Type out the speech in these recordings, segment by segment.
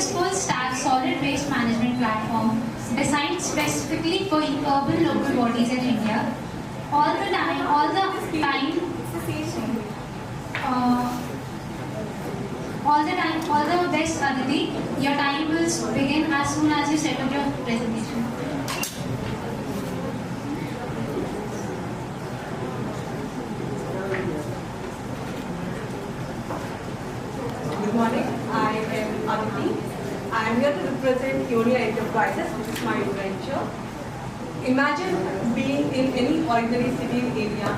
this full-stack solid waste management platform designed specifically for urban local bodies in India. All the time, uh, all the best, Aditi. Your time will begin as soon as you set up your presentation. Good morning, I am Aditi. I am here to represent Ionia Enterprises, which is my venture. Imagine being in any ordinary city area,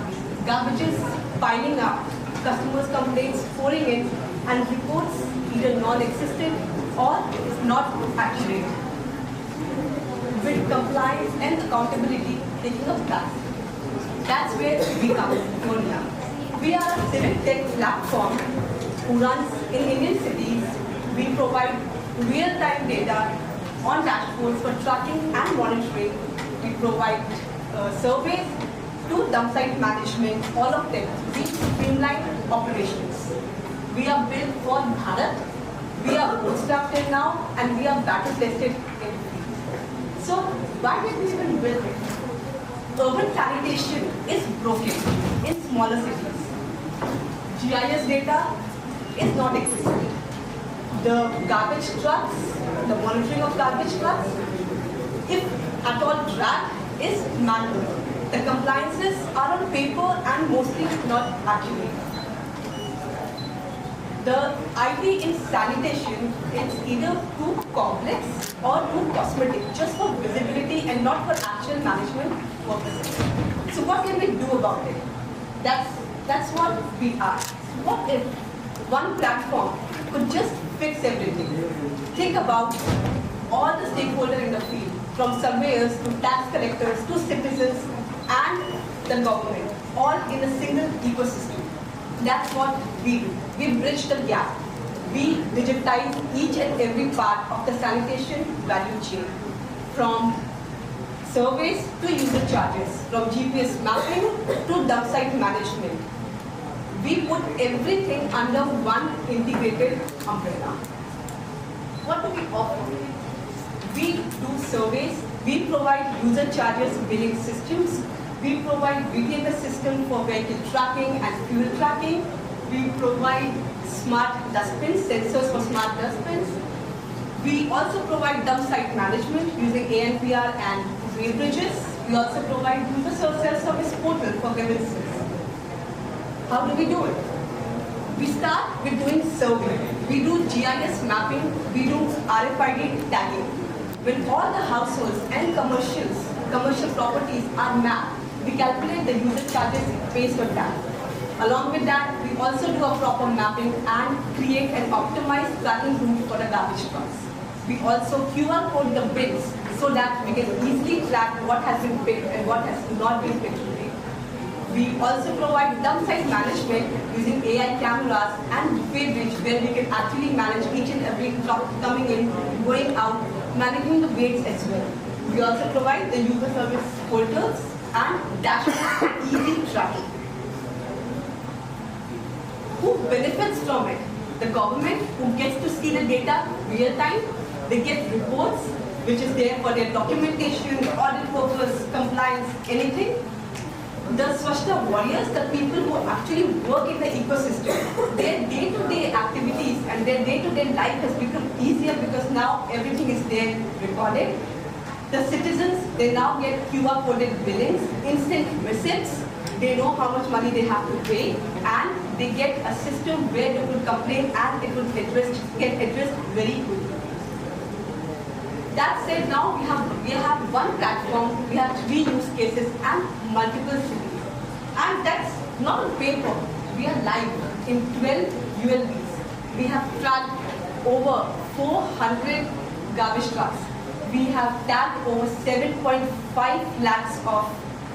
garbages piling up, customers' complaints pouring in, and reports either non-existent or is not accurate. With compliance and accountability taking a back. That's where we come, Ionia. We are a civic tech platform who runs in Indian cities. We provide real-time data on dashboards for tracking and monitoring. We provide surveys to dump site management, all of them. We streamline operations. We are built for Bharat. We are bootstrapped in now, and we are battle tested in field. So why did we even build it? Urban sanitation is broken in smaller cities. GIS data is not existent. The garbage trucks, the monitoring of garbage trucks, if at all tracked, is manual. The compliances are on paper and mostly not accurate. The IT in sanitation is either too complex or too cosmetic, just for visibility and not for actual management purposes. So what can we do about it? That's what we ask. What if one platform could just fix everything? Think about all the stakeholders in the field, from surveyors to tax collectors to citizens and the government, all in a single ecosystem. That's what we do. We bridge the gap. We digitize each and every part of the sanitation value chain, from surveys to user charges, from GPS mapping to dump site management. We put everything under one integrated umbrella. What do we offer? We do surveys, we provide user charges billing systems, we provide VTMS system for vehicle tracking and fuel tracking, we provide smart dustbins, sensors for smart dustbins. We also provide dump site management using ANPR and weighbridges. We also provide user self-service portal for grievances. How do we do it? We start with doing survey. We do GIS mapping, we do RFID tagging. When all the households and commercial properties are mapped, we calculate the user charges based on that. Along with that, we also do a proper mapping and create an optimized tracking route for the garbage trucks. We also QR code the bins so that we can easily track what has been picked and what has not been picked today. We also provide dump site management using AI cameras and weighbridge, where we can actually manage each and every truck coming in, going out, managing the weights as well. We also provide the user service portals and dashboards for easy tracking. Who benefits from it? The government, who gets to see the data real time. They get reports, which is there for their documentation, audit purpose, compliance, anything. The Swachhta warriors, the people who actually work in the ecosystem, their day-to-day activities and their day-to-day life has become easier because now everything is there recorded. The citizens, they now get QR coded billings, instant receipts. They know how much money they have to pay, and they get a system where they will complain and it will get addressed very quickly. That said, now we have one platform, we have 3 use cases and multiple cities. And that's not on paper. We are live in 12 ULBs. We have tracked over 400 garbage trucks. We have tagged over 7.5 lakhs of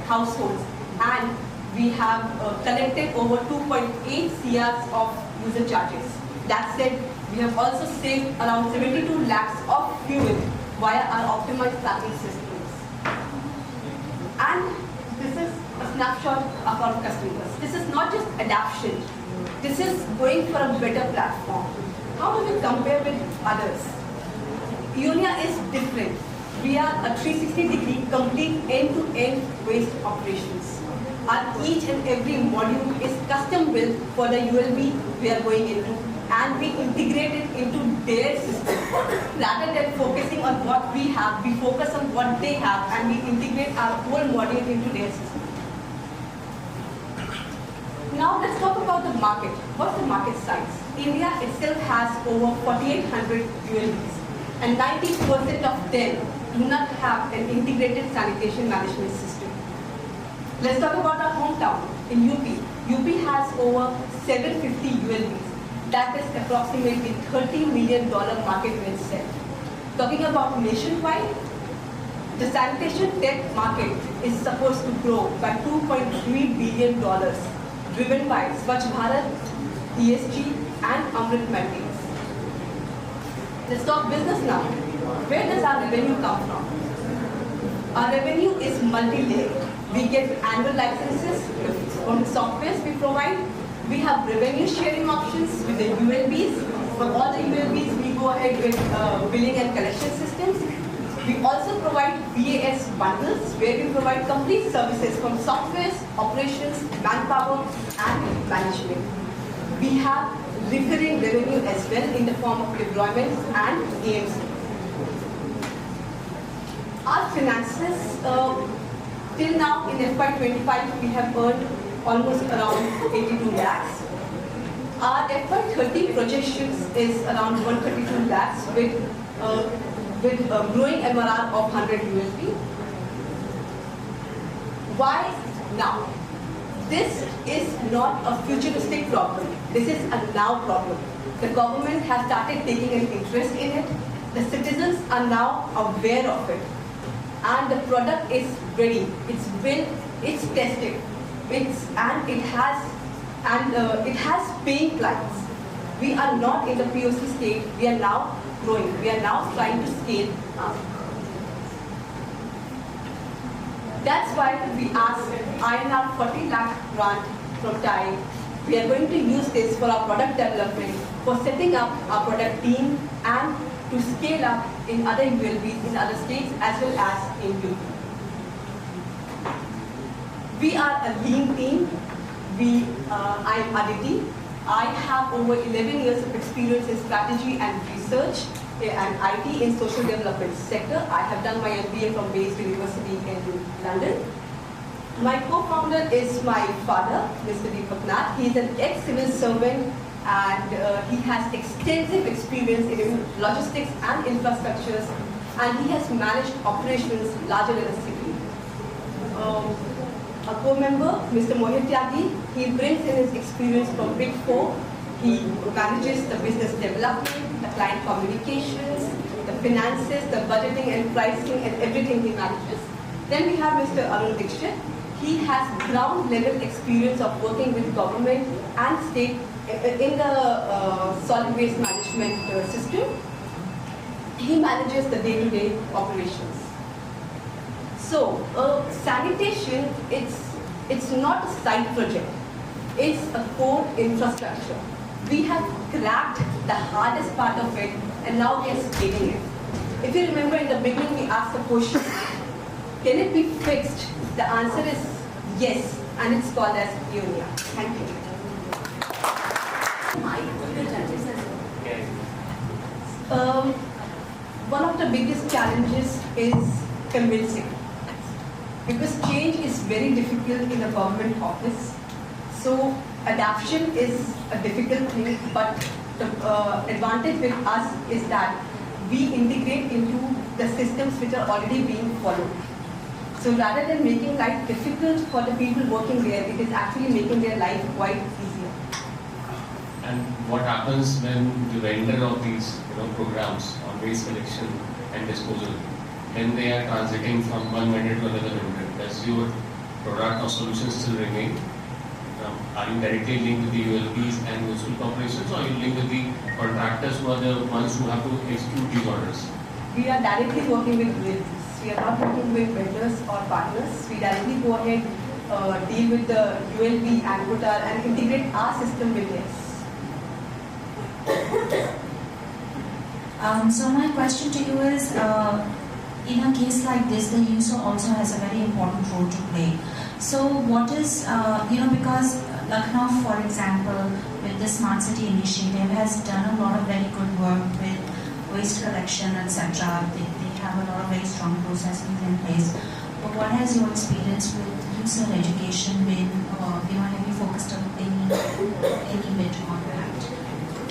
households, and we have collected over 2.8 CRs of user charges. That said, we have also saved around 72 lakhs of fuel via our optimized tracking systems. And this is a snapshot of our customers. This is not just adoption. This is going for a better platform. How do we compare with others? Eonia is different. We are a 360-degree complete end-to-end waste operations. Our each and every module is custom built for the ULB we are going into, and we integrate it into their system. Rather than focusing on what we have, we focus on what they have, and we integrate our whole module into their system. Now let's talk about the market. What's the market size? India itself has over 4,800 ULBs, and 90% of them do not have an integrated sanitation management system. Let's talk about our hometown in UP. UP has over 750 ULBs. That is approximately $30 million market in itself. Talking about nationwide, the sanitation tech market is supposed to grow by $2.3 billion, driven by Swachh Bharat, ESG, and Amrit mandates. Let's talk business now. Where does our revenue come from? Our revenue is multi-layered. We get annual licenses from the softwares we provide. We have revenue sharing options with the ULBs. For all the ULBs, we go ahead with billing and collection systems. We also provide VAS bundles where we provide complete services from softwares, operations, manpower, and management. We have recurring revenue as well in the form of deployments and AMC. Our finances, till now in FY25, we have earned almost around 82 lakhs. Our FY30 projections is around 132 lakhs with growing MRR of 100 USD. Why now? This is not a futuristic problem. This is a now problem. The government has started taking an interest in it. The citizens are now aware of it. And the product is ready. It's built, it's tested, it has paying clients. We are not in the POC state. We are now growing. We are now trying to scale up. That's why we asked INR 40 lakh grant from TIE. We are going to use this for our product development, for setting up our product team, and to scale up in other ULBs in other states as well as in UP. We are a lean team. I am Aditi. I have over 11 years of experience in strategy and research and IT in social development sector. I have done my MBA from Bayes University in London. My co-founder is my father, Mr. Deepak Nath. He is an ex-civil servant and he has extensive experience in logistics and infrastructures, and he has managed operations larger than a city. A co-member, Mr. Mohit Tyagi, he brings in his experience from Big Four. He manages the business development, the client communications, the finances, the budgeting and pricing, and everything he manages. Then we have Mr. Arun Dixit. He has ground level experience of working with government and state in the solid waste management system. He manages the day-to-day operations. So, sanitation, it's not a side project. It's a core infrastructure. We have cracked the hardest part of it, and now we are scaling it. If you remember in the beginning, we asked the question, can it be fixed? The answer is yes, and it's called as Eonia. Thank you. One of the biggest challenges is convincing, because change is very difficult in a government office. So adaptation is a difficult thing, but the advantage with us is that we integrate into the systems which are already being followed. So rather than making life difficult for the people working there, it is actually making their life quite easier. And what happens when the vendor of these programs on waste collection and disposal, when they are transiting from one vendor to another vendor, does your product or solution still remain? Are you directly linked with the ULBs and municipal corporations, or are you linked with the contractors who are the ones who have to execute these orders? We are directly working with ULBs. We are not working with vendors or partners. We directly go ahead, deal with the ULB and integrate our system with theirs. So my question to you is, in a case like this, the user also has a very important role to play. So what is, because Lucknow, for example, with the Smart City initiative has done a lot of very good work with waste collection, etc. They have a lot of very strong processes in place. But what has your experience with user education been? Have you focused on any bit on that?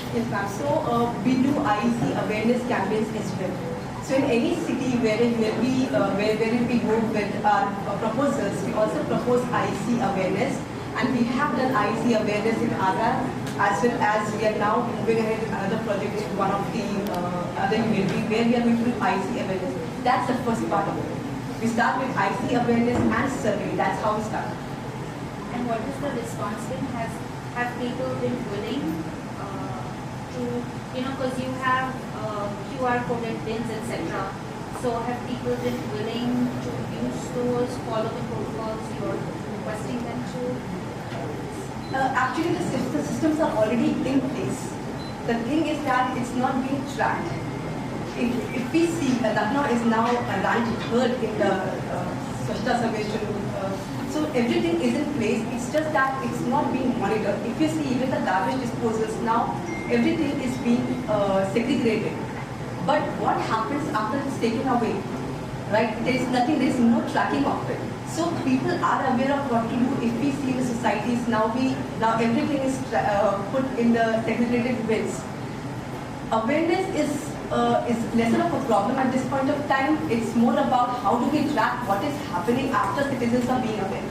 Yes, ma'am. So we do IEC awareness campaigns as well. So in any city where we go with our proposals, we also propose IEC awareness, and we have done IEC awareness in Agra, as well as we are now moving ahead with another project in one of the other universities where we are going to do IEC awareness. That's the first part of it. We start with IEC awareness and survey. That's how we start. And what is the response been? Have people been willing to, because you have QR coded bins, etc. So have people been willing to use those, follow the protocols you're requesting them to? Actually, the systems are already in place. The thing is that it's not being tracked. If we see Lucknow is now ranked third in the Swachhta Survation, so everything is in place. It's just that it's not being monitored. If you see even the garbage disposals now, everything is being segregated. But what happens after it's taken away? Right? There is nothing. There is no tracking of it. So people are aware of what to do. If we see the societies now, everything is put in the segregated bins. Awareness is lesser of a problem at this point of time. It's more about how do we track what is happening after citizens are being aware.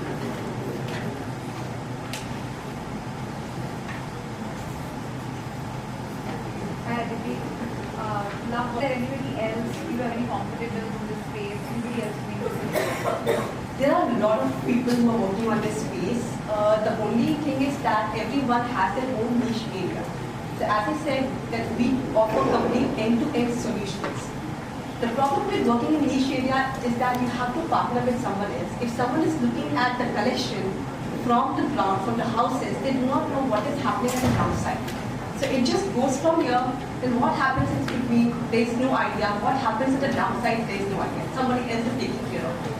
Now, is there anybody else you are very comfortable in this space? Anybody else doing this? There are a lot of people who are working on this space. The only thing is that everyone has their own niche area. So as I said, that we offer complete end-to-end solutions. The problem with working in niche area is that you have to partner with someone else. If someone is looking at the collection from the ground, from the houses, they do not know what is happening at the ground side. So it just goes from here, then what happens in between, there is no idea. What happens at the downside, there is no idea. Somebody else is taking care of it.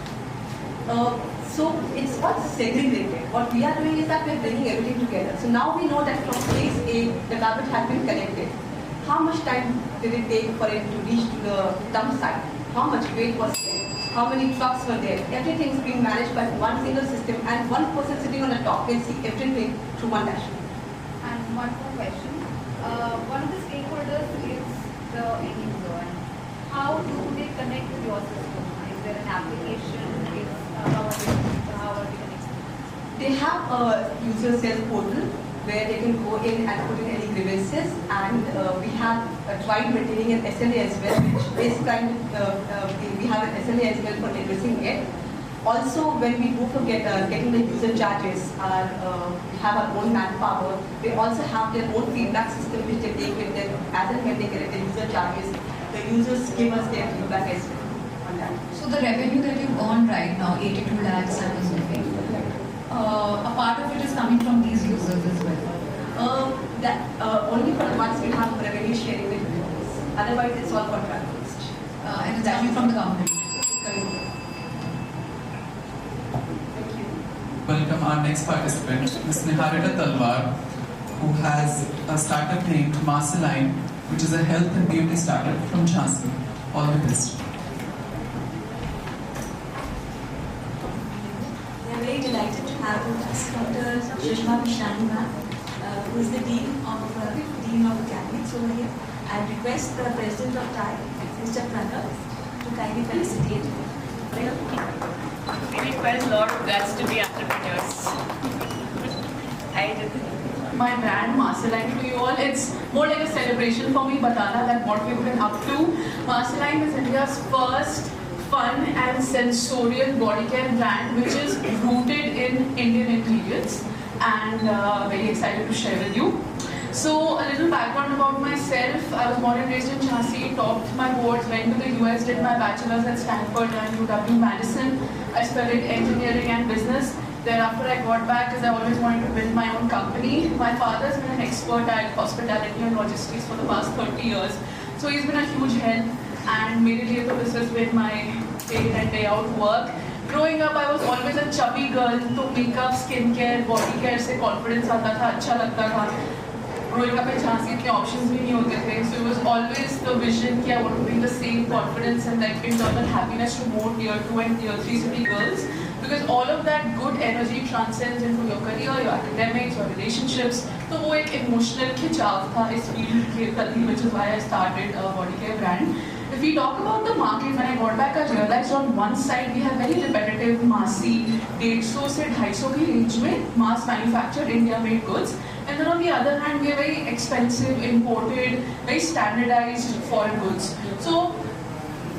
So it's all segregated. What we are doing is that we are bringing everything together. So now we know that from place A, the garbage has been collected. How much time did it take for it to reach to the dump site? How much weight was there? How many trucks were there? Everything is being managed by one single system, and one person sitting on the top can see everything through one dashboard. And one more question. One of the stakeholders is the end user. And how do they connect with your system? Is there an application? How are they connected? They have a user self-portal where they can go in and put in any grievances, and we have tried maintaining an SLA as well, which is we have an SLA as well for addressing it. Also, when we go for getting the user charges, we have our own manpower. They also have their own feedback system which they take with them as and when they get the user charges. The users give us their feedback as well on that. So the revenue that you earn right now, 82 lakhs, I was looking, a part of it is coming from these users as well. Only for the ones we have revenue sharing with users. Otherwise, it's all contract based. And it's actually from the government. Welcome our next participant, Ms. Niharika Talwar, who has a startup named Masterline, which is a health and beauty startup from Jhansi. All the best. We are very delighted to have with us Dr. Sushma Vishnani ma'am, who is the Dean of Academics over here. I request the President of TIE, Mr. Pranav, to kindly felicitate. It requires a lot of guts to be entrepreneurs. I did. My brand Masterline to you all, it's more like a celebration for me, Batana, that what we've been up to. Masterline is India's first fun and sensorial body care brand, which is rooted in Indian ingredients, and very excited to share with you. So a little background about myself. I was born and raised in Jhansi, topped my boards, went to the US, did my bachelor's at Stanford and UW-Madison. I studied engineering and business. Thereafter I got back because I always wanted to build my own company. My father's been an expert at hospitality and logistics for the past 30 years. So he's been a huge help, and मेरे लिए तो this has been my day in and day out work. Growing up, I was always a chubby girl, तो makeup, skincare, body care से confidence आता था, अच्छा लगता था. Growing up in Jhansi, इतने options भी नहीं होते थे, so it was always the vision कि I want to bring the same confidence and like internal happiness to more tier 2 and tier 3 city girls, because all of that good energy transcends into your career, your academics, your relationships. तो वो एक emotional खिंचाव था इस field के प्रति, which is why I started a body care brand. If we talk about the market, when I got back, I realized on one side we have very repetitive, massy, 150 से 250 की range में mass manufactured India-made goods, and then on the other hand we are very expensive, imported, very standardized foreign goods. So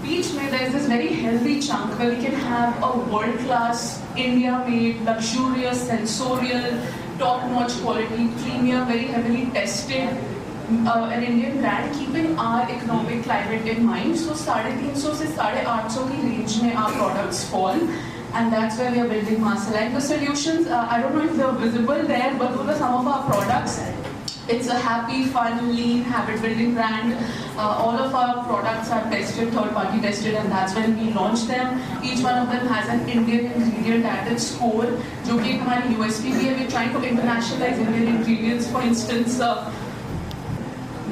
beach में there is this very healthy chunk where we can have a world-class, India-made, luxurious, sensorial, top-notch quality, premium, very heavily tested. An Indian brand, keeping our economic climate in mind. So 350 से 850 की range में our products fall, and that's where we are building Marceline. The solutions, I don't know if they're visible there, but those are some of our products. It's a happy, fun, lean, habit-building brand. All of our products are tested, third-party tested, and that's when we launch them. Each one of them has an Indian ingredient at its core, जो कि हमारी USP भी है. We're trying to internationalize Indian ingredients. For instance,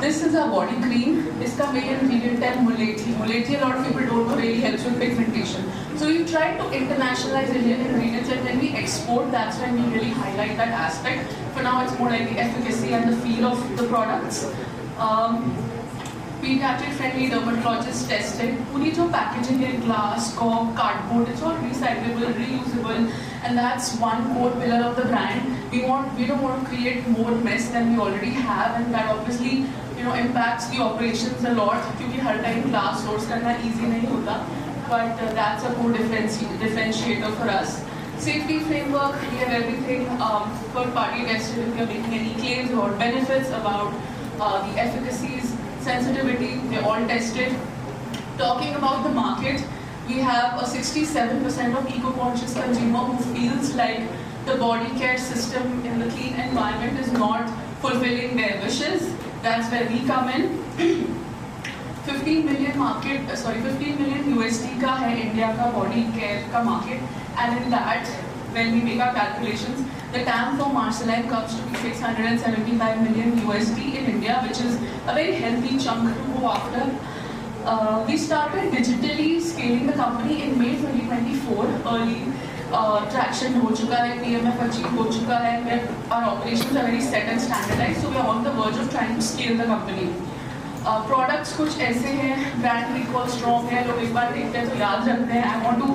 this is our body cream. Iska main ingredient है mulethi. Mulethi, a lot of people don't know, really helps with pigmentation. So we try to internationalize Indian ingredients, and when we export, that's when we really highlight that aspect. For now, it's more like the efficacy and the feel of the products. Pediatric friendly, dermatologist tested. Puri jo packaging है, glass, cork, cardboard, it's all recyclable, reusable, and that's one core pillar of the brand. We don't want to create more mess than we already have, and that obviously impacts the operations a lot. क्योंकि हर time glass source करना easy नहीं होता, but that's a core differentiator for us. Safety framework, we have everything third party tested. If you're making any claims or benefits about the efficacies, sensitivity, they're all tested. Talking about the market, we have a 67% of eco-conscious consumer who feels like the body care system in the clean environment is not fulfilling their wishes. That's where we come in. 15 million USD का है India का body care का market, and in that, when we make our calculations, the TAM for Marceline comes to be 675 million USD in India, which is a very healthy chunk to go after. We started digitally scaling the company in May 2024. Early traction हो चुका है, PMF achieve हो चुका है, our operations are very set and standardized, so we are on the verge of trying to scale the company. Products कुछ ऐसे हैं, brand recall strong है, लोग एक बार देखते हैं तो याद रखते हैं. I want to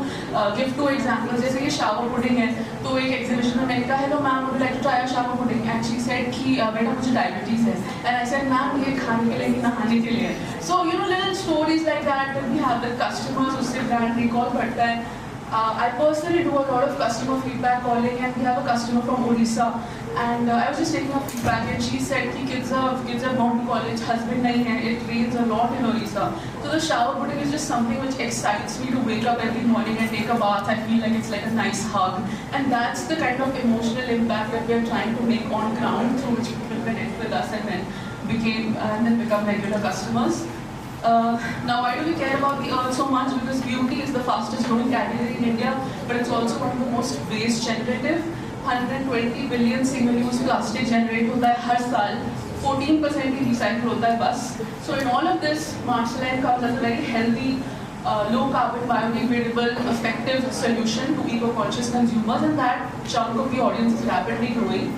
give 2 examples. जैसे ये shower pudding है, तो एक exhibition में मैंने कहा, hello ma'am, would you like to try a shower pudding? And she said कि बेटा मुझे diabetes है. And I said, ma'am ये खाने के लिए नहीं, नहाने के लिए. So little stories like that when we have the customers, उससे brand recall बढ़ता है. I personally do a lot of customer feedback calling, and we have a customer from Odisha, and I was just taking her feedback, and she said कि kids are gone to college, husband नहीं है, it rains a lot in Odisha. So the shower pudding is just something which excites me to wake up every morning and take a bath. I feel like it's like a nice hug, and that's the kind of emotional impact that we are trying to make on ground, through which people connect with us and then become regular customers. Now, why do we care about the earth so much? Because beauty is the fastest growing category in India, but it's also one of the most waste generative. 120 billion single-use plastic generate होता है हर साल, 14% ही recycle होता है बस. So in all of this, Marceline comes as a very healthy, low carbon, biodegradable, effective solution to eco-conscious consumers, and that chunk of the audience is rapidly growing.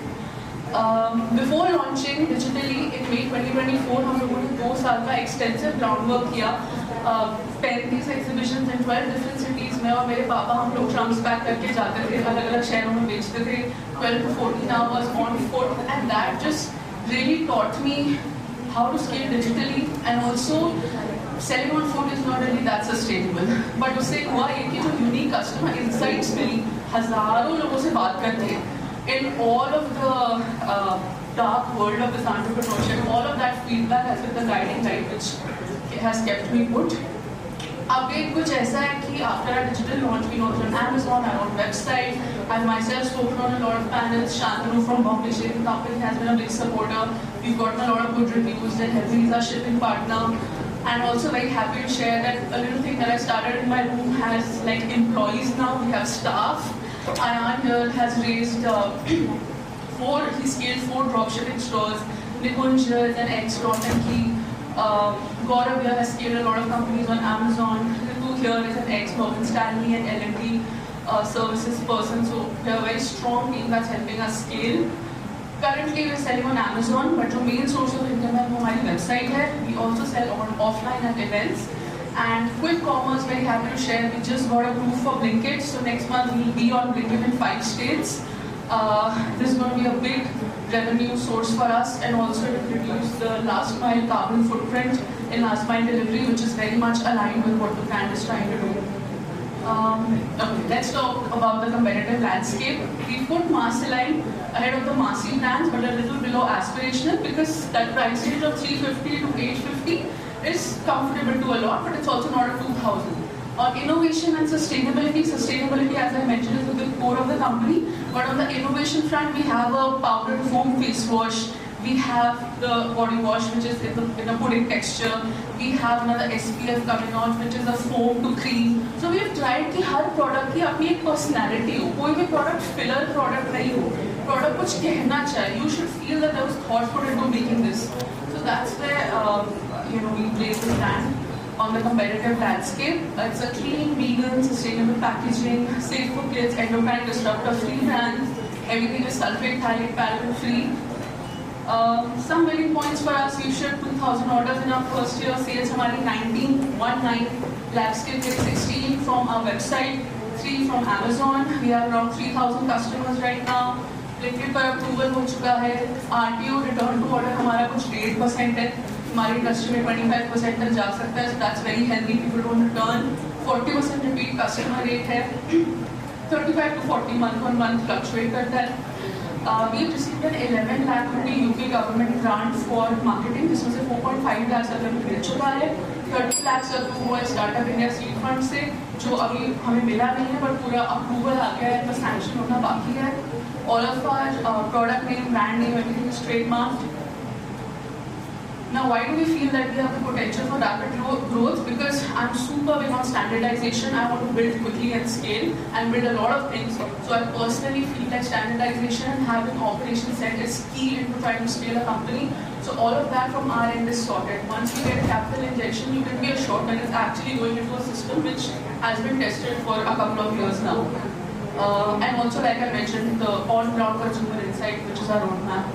Before launching digitally in May 2024, हम लोगों ने 2 साल का extensive groundwork किया. 35 exhibitions in 12 different cities में, और मेरे पापा हम लोग trunks pack करके जाते थे, अलग-अलग शहरों में बेचते थे, 12 to 14 hours on foot, and that just really taught me how to scale digitally, and also selling on foot is not really that sustainable. But उससे हुआ ये कि जो unique customer insights मिली, हजारों लोगों से बात करके, in all of the dark world of this entrepreneurship, all of that feedback has been the guiding light which has kept me put. Update कुछ ऐसा है कि after our digital launch, we launched on Amazon, our own website. I've myself spoken on a lot of panels. Shantanu from Bombay Shipping Company has been a big supporter. We've gotten a lot of good reviews, and Heavy is our shipping partner. And also very happy to share that a little thing that I started in my room has like employees now. We have staff. Ayan here has raised he scaled 4 dropshipping stores. Nikunj here is an ex-Dot&Key. Gaurav here has scaled a lot of companies on Amazon. Ritu here is an ex-Morgan Stanley and L&T services person. So we have a very strong team that's helping us scale. Currently we're selling on Amazon, but the main source of income है वो हमारी website है. We also sell on offline at events. And quick commerce, very happy to share, we just got approved for Blinkit. So next month we'll be on Blinkit in 5 states. This is going to be a big revenue source for us, and also it will reduce the last mile carbon footprint in last mile delivery, which is very much aligned with what the brand is trying to do. Okay, let's talk about the competitive landscape. We put Marceline ahead of the Marcy brands, but a little below aspirational, because that price range of 350 to 850 is comfortable to a lot, but it's also not a 2000. On innovation and sustainability, as I mentioned, is the core of the company. But on the innovation front, we have a powdered foam face wash. We have the body wash, which is in a pudding texture. We have another SPF coming out, which is a foam to cream. So we have tried कि हर product की अपनी एक personality हो. कोई भी product filler product नहीं हो. Product कुछ कहना चाहिए. You should feel that there was thought put into making this. So that's where we place this brand on the competitive landscape. It's a clean, vegan, sustainable packaging, safe for kids, endocrine disruptor-free brand. Everything is sulfate, phthalate, paraben-free. Some winning points for us: we shipped 2,000 orders in our first year. Sales हमारी 19 lakhs के 16 from our website, 3 from Amazon. We have around 3,000 customers right now. Blinkit पर approval हो चुका है. RTO return to order हमारा कुछ 8% है. हमारी industry में 25% तक जा सकता है. So that's very healthy. People don't return. 40% repeat customer rate है. 35 to 40 month on month fluctuate करता है. We received an 11 lakh rupee UK government grant for marketing. जिसमें से 4.5 lakhs अभी मिल चुका है. 30 lakhs अप्रूव हुआ है स्टार्टअप इंडिया सीड फंड से, जो अभी हमें मिला नहीं है, पर पूरा अप्रूवल आ गया है, बस सैंक्शन होना बाकी है. All of our product name, brand name, everything is trademarked. Now, why do we feel that we have the potential for rapid growth? Because I'm super big on standardization. I want to build quickly and scale and build a lot of things. So I personally feel that standardization and having operations set is key into trying to scale a company. So all of that from our end is sorted. Once we get a capital injection, you can be assured that it's actually going into a system which has been tested for a couple of years now. And also, like I mentioned, the on-ground consumer insight, which is our roadmap.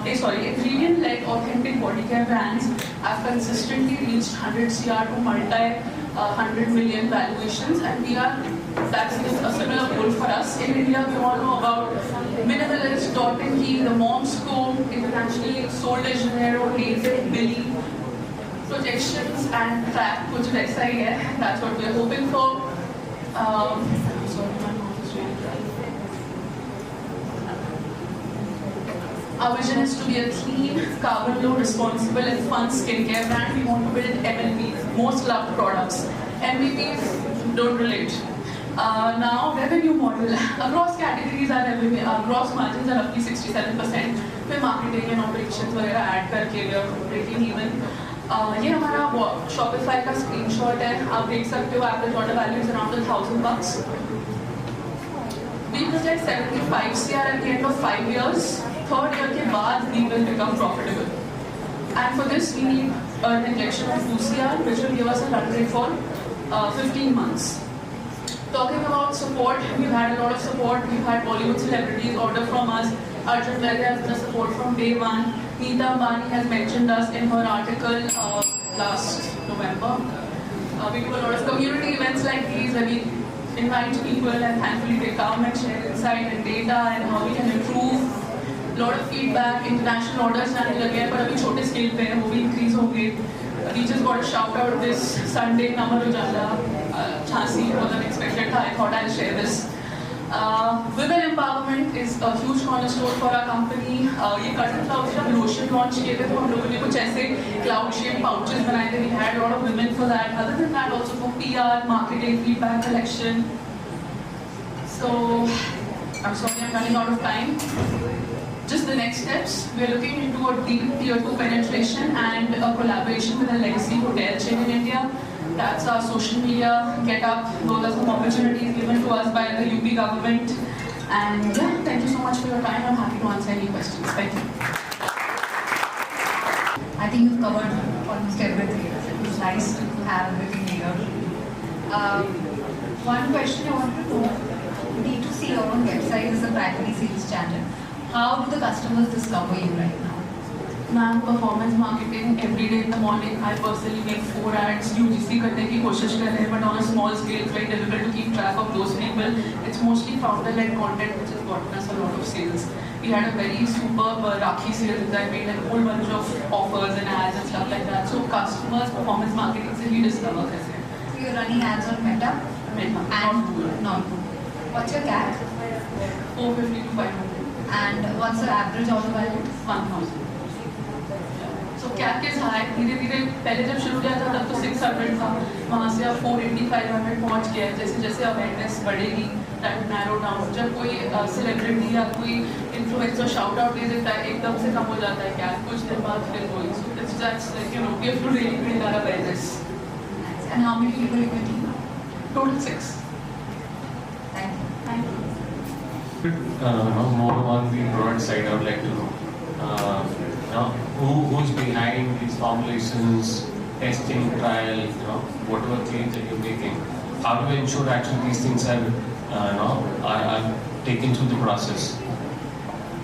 Ingredient-led authentic body care brands have consistently reached 100 CR to multi-100 million valuations, and that's a similar goal for us. In India, we all know about Minimalist, Dot&Key, the Mom's Comb, internationally Sol de Janeiro, Hazel, Billy, projections and track, which is exciting. That's what we're hoping for. Our vision is to be a clean, carbon low, responsible and fun skincare brand. We want to build MLPs, most loved products. MVPs don't relate. Now, revenue model. Across categories, our gross margins are roughly 67%. फिर marketing and operations वगैरह add करके we are breaking even. ये हमारा Shopify का screenshot है. आप देख सकते हो average order value is around $1,000. We project 75 CR at the end of 5 years. Third year के बाद we will become profitable. And for this we need an injection of 2 CR, which will give us a run rate for 15 months. Talking about support, we've had a lot of support. We've had Bollywood celebrities order from us. Arjun Vega has been a support from day one. Neeta Ambani has mentioned us in her article last November. We do a lot of community events like these where we invite people, and thankfully they come and share insight and data and how we can improve. Lot of feedback, international orders आने लगे हैं, पर अभी छोटे scale पे हैं, वो भी increase होंगे. We just got a shout out this Sunday. Namar Ujala, Jhansi, more than expected. I thought I'll share this. Women empowerment is a huge cornerstone for our company. ये Curtain Cloud से हम lotion launch किए थे, तो हम लोगों ने कुछ ऐसे cloud shaped pouches बनाए थे. We had a lot of women for that. Other than that, also for PR, marketing, feedback collection. So I'm sorry, I'm running out of time. just the next steps. We're looking into a deep tier 2 penetration and a collaboration with a legacy hotel chain in India. That's our social media get up. Those are some opportunities given to us by the UP government. And yeah, thank you so much for your time. I'm happy to answer any questions. Thank you. I think you've covered almost everything. It was nice to have everything here. One question I want to know, D2C, your own website is a primary sales channel. How do the customers discover you right now? Ma'am, performance marketing every day in the morning. I personally make 4 ads. UGC करने की कोशिश कर रहे हैं, but on a small scale, it's very difficult to keep track of those people. It's mostly founder-led content which has gotten us a lot of sales. We had a very superb Rakhi sale that made like a whole bunch of offers and ads and stuff like that. So customers, performance marketing से ही discover करते हैं. So you're running ads on Meta? Meta, And not Google. What's your CAC? 450 to 500. And what's the average order value? 1,000. So CAC is high. धीरे धीरे पहले जब शुरू किया था तब तो 600 था. वहाँ से अब 480, 500 पहुँच गया है. जैसे जैसे अवेयरनेस बढ़ेगी, that will narrow down. जब कोई सेलिब्रिटी या कोई इन्फ्लुएंसर शाउट आउट दे देता है, एकदम से कम हो जाता है CAC. कुछ दिन बाद फिर वही. So that's like, you know, we have to really build our awareness. And how many people in your team? Total 6. Thank you. Thank you. More on the product side, I would like to know who's behind these formulations, testing, trial, whatever claims that you're making. How do you ensure actually these things are taken through the process?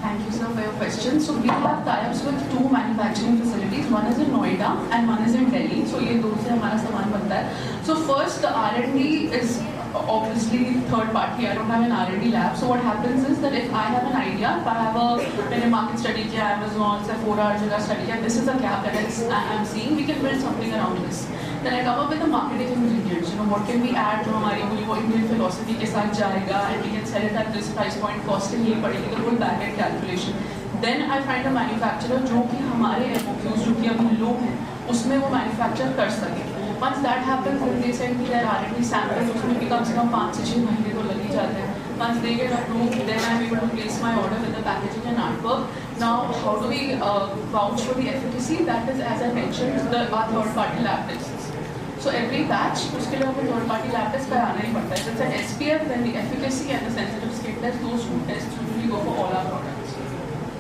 Thank you, sir, for your question. So we have tie-ups with 2 manufacturing facilities. One is in Noida and one is in Delhi. So ये दो से हमारा सामान बनता है. So first, the R&D is obviously third party. I don't have an R&D lab. So what happens is that if I have an idea, if I have a market study किया, Amazon, Sephora जगह study किया, this is a gap that I'm seeing, we can build something around this. Then I come up with the marketing ingredients. You know, what can we add जो हमारी पूरी वो Indian philosophy के साथ जाएगा, and we can sell it at this price point, costing ये पड़ेगी, the whole back end calculation. Then I find a manufacturer जो कि हमारे MOQs जो कि अभी low हैं, उसमें वो manufacture कर सके. Once that happens, then they send me their R&D samples, उसमें भी कम से कम 5 से 6 महीने तो लग ही जाते हैं. Once they get approved, then I'm able to place my order with the packaging and artwork. Now, how do we vouch for the efficacy? That is, as I mentioned, our third-party lab tests. So every batch, उसके लिए हमें third-party lab test कराना ही पड़ता है. So it's an SPF, then the efficacy and the sensitive skin test. Those 2 tests usually go for all our products.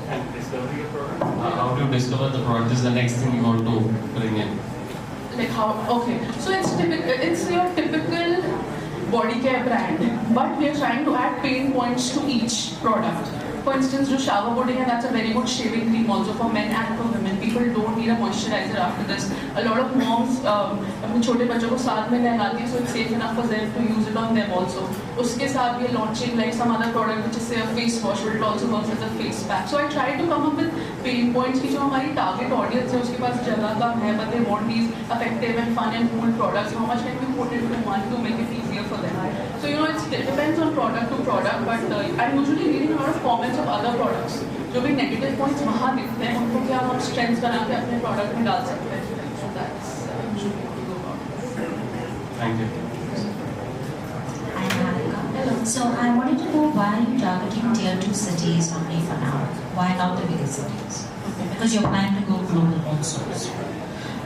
And discover your product? How do you discover the product? This is the next thing you want to bring in. Like how? Okay, so it's your typical body care brand, but we are trying to add pain points to each product. For instance, जो shower pudding है, that's a very good shaving cream also for men and for women. People don't need a moisturizer after this. A lot of moms अपने छोटे बच्चों को साथ में लगाती हैं, so it's safe enough for them to use it on them also. उसके साथ we are launching like some other product which is say a face wash, but it also works as a face pack. So I try to come up with pain points की जो हमारी target audience है, उसके पास जगह कम है, but they want these effective and fun and cool products. How much can we put into one to make it easier for them? So you know, it depends on product to product, but I'm usually reading a lot of comments of other products. जो भी negative points वहाँ दिखते हैं, उनको क्या हम strengths बना के अपने product में डाल सकते हैं. So that's usually what we go about. Thank you. Hello. So I wanted to know why are you targeting tier 2 cities only for now? Why not the bigger cities? Because you're planning to go global also.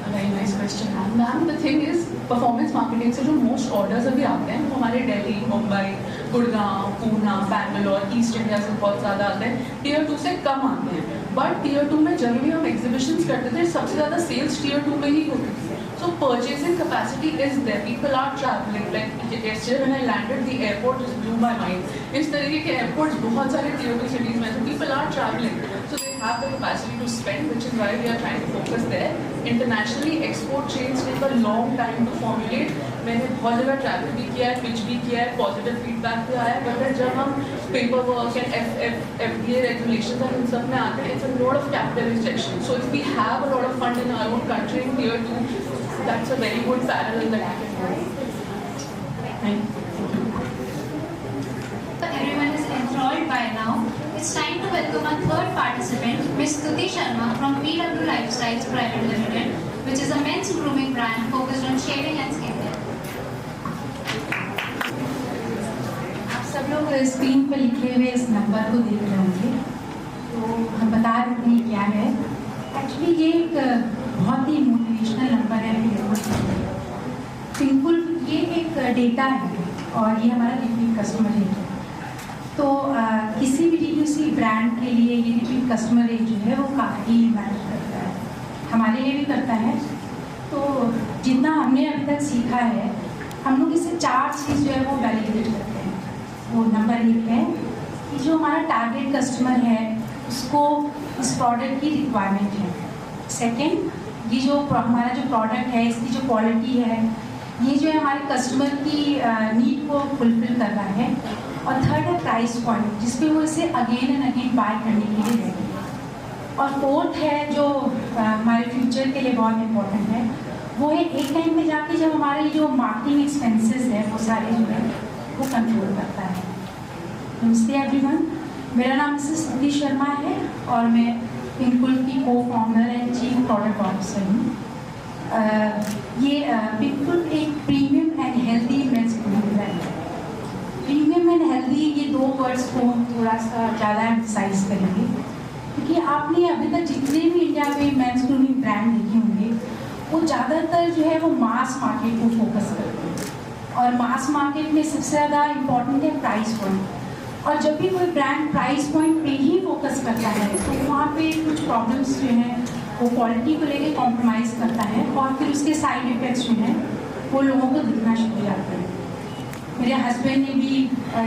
A very nice question, ma'am. The thing is, performance marketing से जो most orders अभी आते हैं, वो हमारे Delhi, Mumbai, Gurgaon, Poona, Bangalore, east India से बहुत ज़्यादा आते हैं. टियर 2 से कम आते हैं. बट टियर 2 में जब भी हम एग्जीबिशंस करते थे, सबसे ज़्यादा सेल्स टियर 2 में ही होती थी. So purchasing capacity is there. People are traveling. Like yesterday when I landed, the airport just blew my mind. इस तरीके के airports बहुत सारे tier 2 cities में, so people are traveling. So they have the capacity to spend, which is why we are trying to focus there. Internationally, export chains take a long time to formulate. मैंने बहुत जगह travel भी किया है, pitch भी किया है, positive feedback भी आया है. But जब हम paperwork and FDA regulations and इन सब में आते हैं, it's a lot of capital injection. So if we have a lot of fund in our own country in tier 2, that's a very good parallel that I can do. Thank you. Everyone is enthralled by now. It's time to welcome our third participant, Ms. Stuti Sharma from PW Lifestyles Private Limited, which is a men's grooming brand focused on shaving and skincare. आप सब लोग screen पर लिखे हुए इस number को देख रहे होंगे. तो हम बता देते हैं क्या है। एक्चुअली ये एक बहुत ही मोटिवेशनल नंबर है पिंकुल। ये एक डेटा है और ये हमारा रिपीट कस्टमर रेट है। तो किसी भी D2C ब्रांड के लिए ये रिपीट कस्टमर रेट जो है वो काफ़ी मैटर करता है, हमारे लिए भी करता है। तो जितना हमने अभी तक सीखा है, हम लोग इसे 4 चीज़ जो है वो वैलिडेट करते हैं। वो नंबर 1 है कि जो हमारा टारगेट कस्टमर है उसको इस प्रोडक्ट की रिक्वायरमेंट है। सेकेंड, ये जो हमारा जो प्रोडक्ट है इसकी जो क्वालिटी है ये जो है हमारे कस्टमर की नीड को फुलफिल कर रहा है। और थर्ड है प्राइस पॉइंट, जिसपे वो इसे अगेन एंड अगेन बाय करने के लिए रेडी है। और फोर्थ है जो हमारे फ्यूचर के लिए बहुत इम्पोर्टेंट है, वो है एक टाइम में जाके जब हमारे जो मार्केटिंग एक्सपेंसेस है वो सारे जो है वो कंट्रोल करता है। नमस्ते एवरीवन, मेरा नाम मिसेस स्तुति शर्मा है और मैं पिंकुल की को founder and chief product officer हूँ। ये पिंकुल एक premium and healthy mains grooming brand है। प्रीमियम एंड हेल्दी ये 2 वर्ड्स को हम थोड़ा सा ज़्यादा एम्फसाइज करेंगे, क्योंकि आपने अभी तक जितने भी इंडिया में मेंस ग्रूमिंग ब्रांड देखे होंगे वो ज़्यादातर जो है वो मास मार्केट को फोकस करते हैं। और मास मार्केट में सबसे ज़्यादा इम्पॉर्टेंट है प्राइस पॉइंट। और जब भी कोई ब्रांड प्राइस पॉइंट पे ही फोकस करता है तो वहाँ पे कुछ प्रॉब्लम्स जो हैं वो क्वालिटी को लेके कॉम्प्रोमाइज़ करता है और फिर उसके साइड इफेक्ट्स जो हैं वो लोगों को दिखना शुरू हो जाते हैं। मेरे हस्बैंड ने भी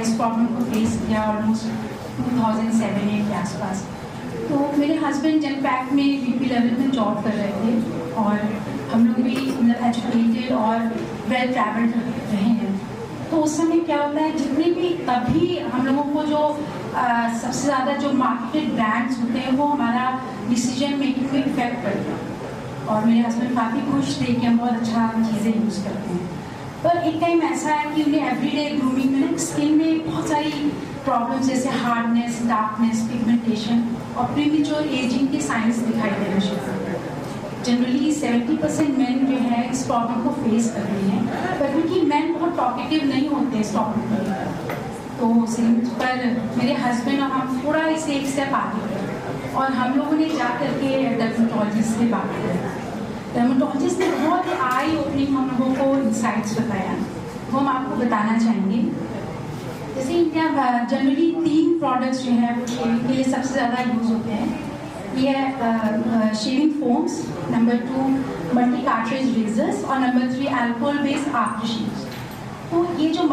इस प्रॉब्लम को फेस किया ऑलमोस्ट 2007-8 के आसपास। तो मेरे हस्बैंड जनपैक्ट में VP लेवल में जॉब कर रहे थे और हम लोग भी मतलब एजुकेटेड और वेल ट्रैवल्ड रहे हैं। तो उस समय क्या होता है, जितने भी तभी हम लोगों को जो सबसे ज़्यादा जो मार्केटेड ब्रांड्स होते हैं वो हमारा डिसीजन मेकिंग में इफेक्ट करते हैं। और मेरे हस्बैंड काफ़ी खुश थे कि हम बहुत अच्छा चीज़ें यूज़ करते हैं। पर एक टाइम ऐसा है कि उन्हें एवरीडे ग्रूमिंग में स्किन में बहुत सारी प्रॉब्लम्स जैसे हार्डनेस, डार्कनेस, पिगमेंटेशन और प्रीमेच्योर एजिंग के साइंस दिखाई देना शुरू हुए। जनरली 70% मेन जो है इस प्रॉब्लम को फेस कर रहे हैं, पर क्योंकि मेन बहुत टॉकेटिव नहीं होते इस टॉपिक पर, तो पर मेरे हस्बैंड और हम थोड़ा इसे एक स्टेप आगे गए और हम लोगों ने जा करके डर्मेटोलॉजिस्ट से बात की। डर्मेटोलॉजिस्ट ने बहुत आई ओपनिंग हम लोगों को इंसाइट्स बताया, वो हम आपको बताना चाहेंगे। जैसे इंडिया जनरली 3 प्रोडक्ट्स जो हैं वो शेविंग के लिए सबसे ज़्यादा यूज़ होते हैं। ये है shaving foams, number 2 multi cartridge razors और number 3 alcohol based aftershaves. तो ये जो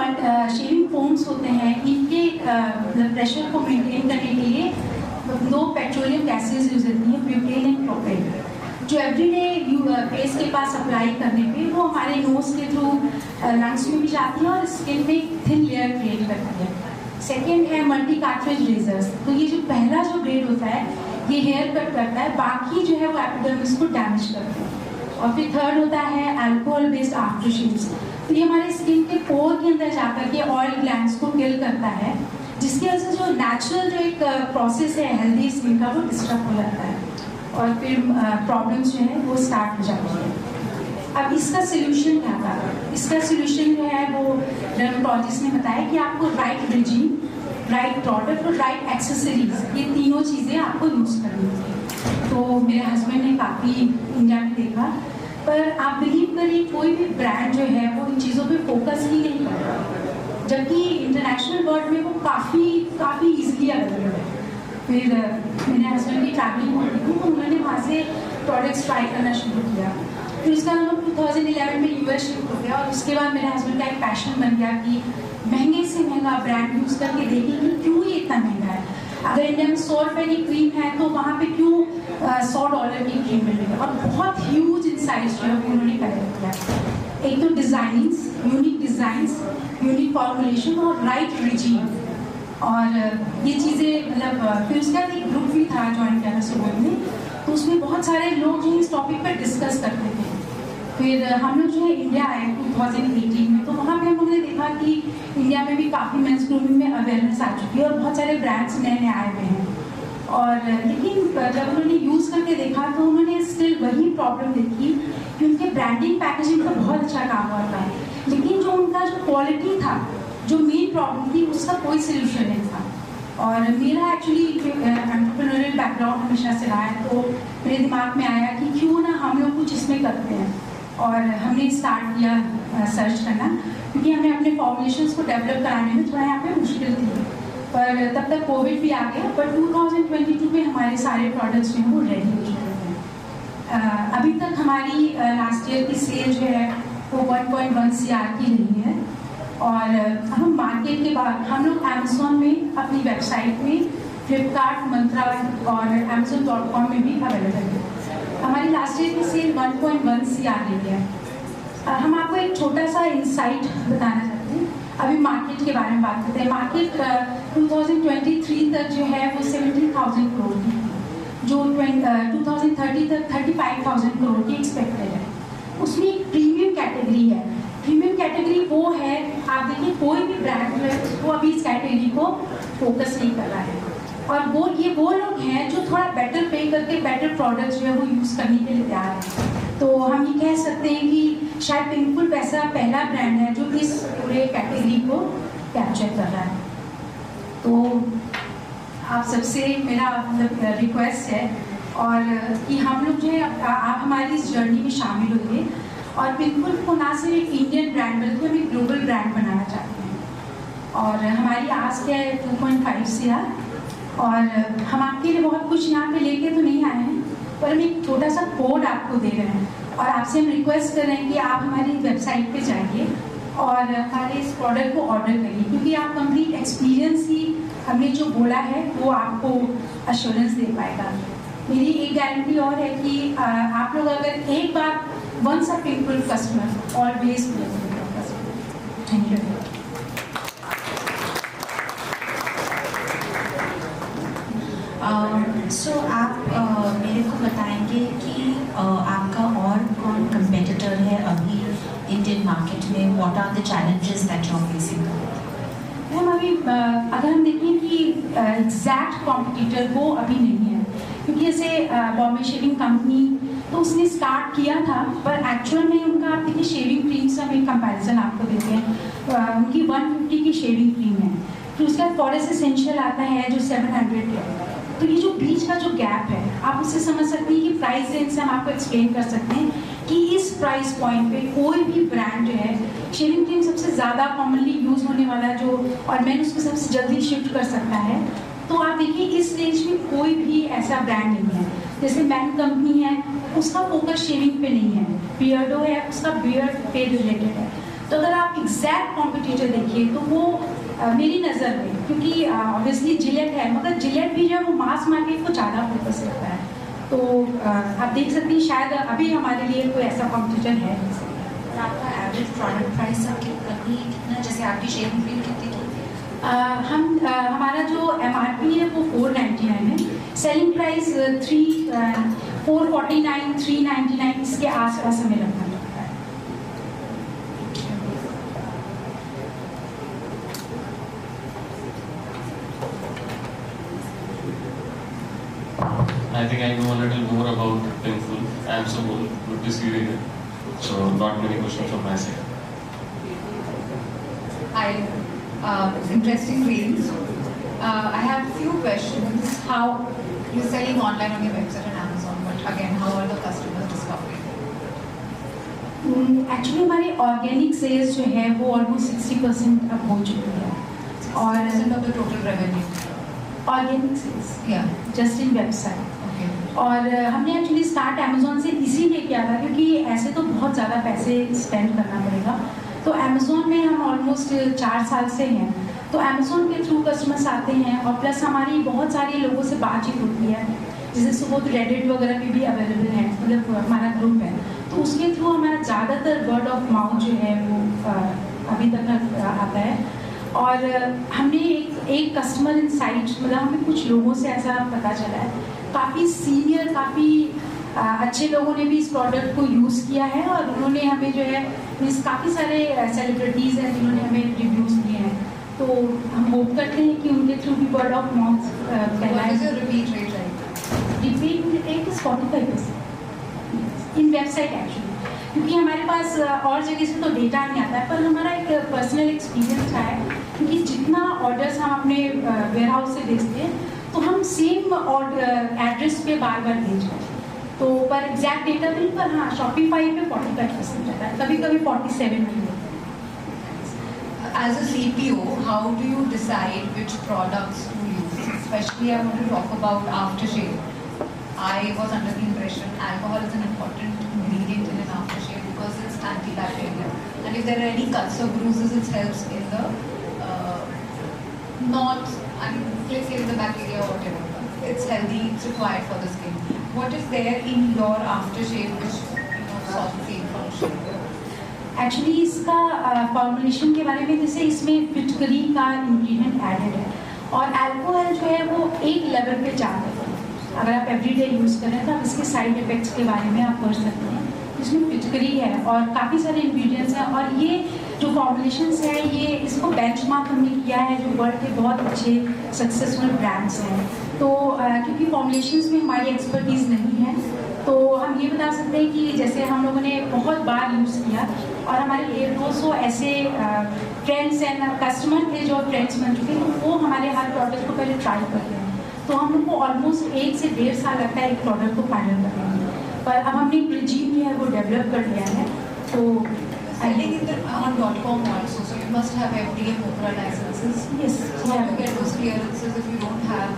शेविंग फोम्स होते हैं इनके ब्लड प्रेशर को मेंटेन करने के लिए 2 पेट्रोलियम गैसेज यूज होती हैं, ब्यूटेन एंड प्रोपेन, जो एवरीडे फेस के पास अप्लाई करने पे वो हमारे नोज के थ्रू लंग्स में भी जाती है और स्किन में एक थिन लेयर क्रिएट करती है। सेकेंड है मल्टी कार्ट्रिज रेजर्स। तो ये जो पहला जो ब्लेड होता है ये हेयर कट करता है, बाकी जो है वो एपिडर्मिस को डैमेज करते हैं। और फिर थर्ड होता है अल्कोहल बेस्ड आफ्टर शेव्स। तो ये हमारे स्किन के पोर के अंदर जाकर के ऑयल ग्लैंड्स को किल करता है, जिसकी वजह से जो नेचुरल जो एक प्रोसेस है हेल्दी स्किन का वो डिस्टर्ब हो जाता है और फिर प्रॉब्लम्स जो है वो स्टार्ट हो जाती है। अब इसका सोल्यूशन क्या था? इसका सोल्यूशन जो है वो डर्मेटोलॉजिस्ट ने बताया कि आपको राइट रेजिम, राइट प्रोडक्ट और राइट एक्सेसरीज, ये तीनों चीज़ें आपको यूज़ करनी थी। तो मेरे हस्बैंड ने काफ़ी इंडिया में देखा, पर आप बिलीव करिए कोई भी ब्रांड जो है वो इन चीज़ों पे फोकस ही नहीं कर रहा, जबकि इंटरनेशनल वर्ल्ड में वो काफ़ी ईजिली अवेलेबल है। फिर मेरे हस्बैंड की ट्रैवलिंग होती थी तो उन्होंने वहाँ से प्रोडक्ट्स ट्राई करना शुरू किया। फिर उसका हम लोग 2011 में US शिफ्ट हो गया और उसके बाद मेरे हस्बैंड का एक पैशन बन गया कि महंगे से महंगा ब्रांड यूज़ करके देखें कि क्यों ये इतना महंगा है। अगर इंडिया में 100 रुपये की क्रीम है तो वहाँ पे क्यों $100 की क्रीम मिल रही है। और बहुत ह्यूज इंसाइट्स जो है उन्होंने कलेक्ट किया। एक तो designs, unique designs, unique formulation और राइट रेजिम, और ये चीज़ें मतलब फिर उसके बाद एक ग्रुप भी था ज्वाइन किया था सुबह में, तो उसमें बहुत सारे लोग जो इस टॉपिक पर डिस्कस करते थे। फिर हम लोग जो है इंडिया आए 2018 में, तो वहाँ पे हम लोगों ने देखा कि इंडिया में भी काफ़ी मेंस ग्रूमिंग में अवेयरनेस आ चुकी है और बहुत सारे ब्रांड्स नए नए आए हुए हैं। और लेकिन जब उन्होंने यूज़ करके देखा तो उन्होंने स्टिल वही प्रॉब्लम देखी कि उनके ब्रांडिंग पैकेजिंग का बहुत अच्छा काम हुआ था, लेकिन जो उनका जो क्वालिटी था, जो मेन प्रॉब्लम थी, उसका कोई सोल्यूशन नहीं था। और मेरा एक्चुअली एंटरप्रेन्योरियल बैकग्राउंड हमेशा से रहा है, तो मेरे दिमाग में आया कि क्यों ना हम लोग कुछ इसमें करते हैं, और हमने स्टार्ट किया सर्च करना, क्योंकि हमें अपने फॉर्मुलेशंस को डेवलप कराने में थोड़ा यहाँ पे मुश्किल थी, पर तब तक कोविड भी आ गया। पर 2022 में हमारे सारे प्रोडक्ट्स जो हैं वो रेडी हो चुके हैं। अभी तक हमारी लास्ट ईयर की सेल जो है वो 1.1 CR की रही है, और हम मार्केट के बाद हम लोग अमेज़ॉन में अपनी वेबसाइट में, फ्लिपकार्ट, मंत्रा और Amazon.com में भी अवेलेबल है। हमारी लास्ट ईयर की सेल 1.1 CR रही है। हम आपको एक छोटा सा इंसाइट बताना चाहते हैं। अभी मार्केट के बारे में बात करते हैं। मार्केट 2023 तक जो है वो 70,000 करोड़ की थी, जो 2030 तक 35,000 करोड़ की एक्सपेक्टेड है। उसमें एक प्रीमियम कैटेगरी है। प्रीमियम कैटेगरी वो है, आप देखिए कोई भी ब्रांड है वो अभी इस कैटेगरी को फोकस नहीं कर रहा है, और वो लोग हैं जो थोड़ा बेटर पे करके बेटर प्रोडक्ट जो है वो यूज़ करने के लिए तैयार हैं। तो हम ये कह सकते हैं कि शायद पिंकफुल पैसा पहला ब्रांड है जो इस पूरे कैटेगरी को कैप्चर कर रहा है। तो आप सबसे मेरा मतलब रिक्वेस्ट है और कि हम लोग जो है आप हमारी इस जर्नी में शामिल होइए, और पिंकफुल को ना सिर्फ एक इंडियन ब्रांड बल्कि हम एक ग्लोबल ब्रांड बनाना चाहते हैं। और हमारी आस्क है 2.5 CR, और हम आपके लिए बहुत कुछ यहाँ पे लेके तो नहीं आए हैं, पर हम एक छोटा सा कोड आपको दे रहे हैं, और आपसे हम रिक्वेस्ट कर रहे हैं कि आप हमारी वेबसाइट पे जाइए और हमारे इस प्रोडक्ट को ऑर्डर करिए, क्योंकि आप कंप्लीट एक्सपीरियंस ही हमने जो बोला है वो आपको अश्योरेंस दे पाएगा। मेरी एक गारंटी और है कि आप लोग अगर एक बार once a Pinkful customer, always be a Pinkful customer. Thank you. So आप मेरे को बताएंगे कि आपका और कौन कंपेटिटर है अभी इंडियन मार्केट में? What are the challenges that you are facing? Ma'am अभी अगर हम देखें कि एग्जैक्ट कॉम्पिटिटर वो अभी नहीं है, क्योंकि जैसे बॉम्बे शेविंग कंपनी तो उसने स्टार्ट किया था, पर एक्चुअल में उनका आप देखिए शेविंग क्रीम से हम एक कंपैरिजन आपको देते हैं, उनकी 150 की शेविंग क्रीम है, फिर उसके बाद फॉरेस्ट एसेंशियल आता है जो 700 है। तो ये जो बीच का जो गैप है आप उससे समझ सकते हैं कि प्राइस रेंज से हम आपको एक्सप्लेन कर सकते हैं कि इस प्राइस पॉइंट पे कोई भी ब्रांड जो है, शेविंग क्रीम सबसे ज़्यादा कॉमनली यूज़ होने वाला जो, और मैन उसको सबसे जल्दी शिफ्ट कर सकता है, तो आप देखिए इस रेंज में कोई भी ऐसा ब्रांड नहीं है। जैसे मैन कंपनी है उसका फोकस शेविंग पे नहीं है, बियर्डो है उसका बियर्ड पे रिलेटेड है। तो अगर आप एग्जैक्ट कॉम्पिटिटर देखिए तो वो मेरी नज़र में, क्योंकि ऑब्वियसली जिलेट है, मगर जिलेट भी जो है वो मास मार्केट को ज़्यादा फोकस करता है। तो आप देख सकते हैं शायद अभी हमारे लिए कोई ऐसा कॉम्पिटिटर है नहीं। आपका एवरेज प्रोडक्ट प्राइस कितना, जैसे आपकी शेविंग क्रीम कितनी की? हमारा जो MRP है वो 499 है, सेलिंग प्राइस 449, 399 इसके आसपास हमें रखना पड़ता है। I think I know a little more about Pinkful. I am so good to see you here. So not many questions from my side. Interesting reads. I have few questions. How you're selling online on your website and Amazon, but again, how are the customers discovering? Actually हमारे organic sales जो है वो almost 60% अब हो चुकी है, और of the total revenue. Organic sales Yeah. Just in website. Okay. और हमने एक्चुअली स्टार्ट अमेज़ॉन से इसीलिए किया था क्योंकि ऐसे तो बहुत ज़्यादा पैसे स्पेंड करना पड़ेगा। तो अमेज़ॉन में हम ऑलमोस्ट 4 साल से हैं, तो अमेज़ॉन के थ्रू कस्टमर्स आते हैं, और प्लस हमारी बहुत सारे लोगों से बातचीत होती है, जैसे सुबह रेडिट वगैरह पे भी अवेलेबल है, मतलब हमारा ग्रुप है, तो उसके थ्रू हमारा ज़्यादातर वर्ड ऑफ माउथ जो है वो अभी तक आता है। और हमने एक कस्टमर इंसाइट, मतलब हमें कुछ लोगों से ऐसा पता चला है, काफ़ी सीनियर काफ़ी अच्छे लोगों ने भी इस प्रोडक्ट को यूज़ किया है, और उन्होंने हमें जो है मीन्स काफ़ी सारे सेलिब्रिटीज़ हैं जिन्होंने हमें रिव्यूज़ दिए हैं, तो हम होप करते हैं कि उनके थ्रू भी वर्ड ऑफ माउथ फैलाए। Repeat rate rate is 45% in website actually, क्योंकि हमारे पास और जगह से तो डेटा नहीं आता है, पर हमारा एक पर्सनल एक्सपीरियंस रहा है क्योंकि जितना ऑर्डर्स हम अपने वेयर हाउस से भेजते हैं तो हम सेम ऑर्डर एड्रेस पे बार बार भेज रहे हैं, तो पर एग्जैक्ट डेटा बिल पर हाँ शॉपिफाई पे 45% रहता है, कभी कभी 47 भी होता है। As a CPO, how do you decide which products to use? Especially I want to talk about aftershave. I was under the impression alcohol is an important ingredient in an aftershave because it's antibacterial. And if there are any cuts or bruises, it helps in the let's say the bacteria or whatever. It's healthy, it's required for the skin. What is there in your aftershave which solves the same function? Actually इसका formulation के बारे में, जैसे इसमें फिटकरी का ingredient added है और अल्कोहल जो है वो एक लेवल पे जाता है। अगर आप एवरीडे यूज़ करें तो आप इसके साइड इफ़ेक्ट्स के बारे में आप पढ़ सकते हैं। इसमें फिटकरी है और काफ़ी सारे इंग्रेडिएंट्स हैं और ये जो फॉर्मुलेशंस है ये इसको बेंचमार्क हमने किया है जो वर्ल्ड के बहुत अच्छे सक्सेसफुल ब्रांड्स हैं। तो क्योंकि फॉर्मुलेशंस में हमारी एक्सपर्टीज़ नहीं है तो हम ये बता सकते हैं कि जैसे हम लोगों ने बहुत बार यूज़ किया और हमारे 100-200 ऐसे फ्रेंड्स एंड कस्टमर थे जो फ्रेंड्स बन चुके हैं, तो वो हमारे हर प्रोडक्ट को पहले ट्राई करते हैं। तो हम लोग को ऑलमोस्ट 1 से 1.5 साल लगता है एक प्रोडक्ट को फाइनल करने में, पर अब हमने एक रिजीम जो है वो डेवलप कर लिया है। तो selling in the on.com also, so you must have FDA MOPRA licenses. Yes. So how do you get those clearances if you don't have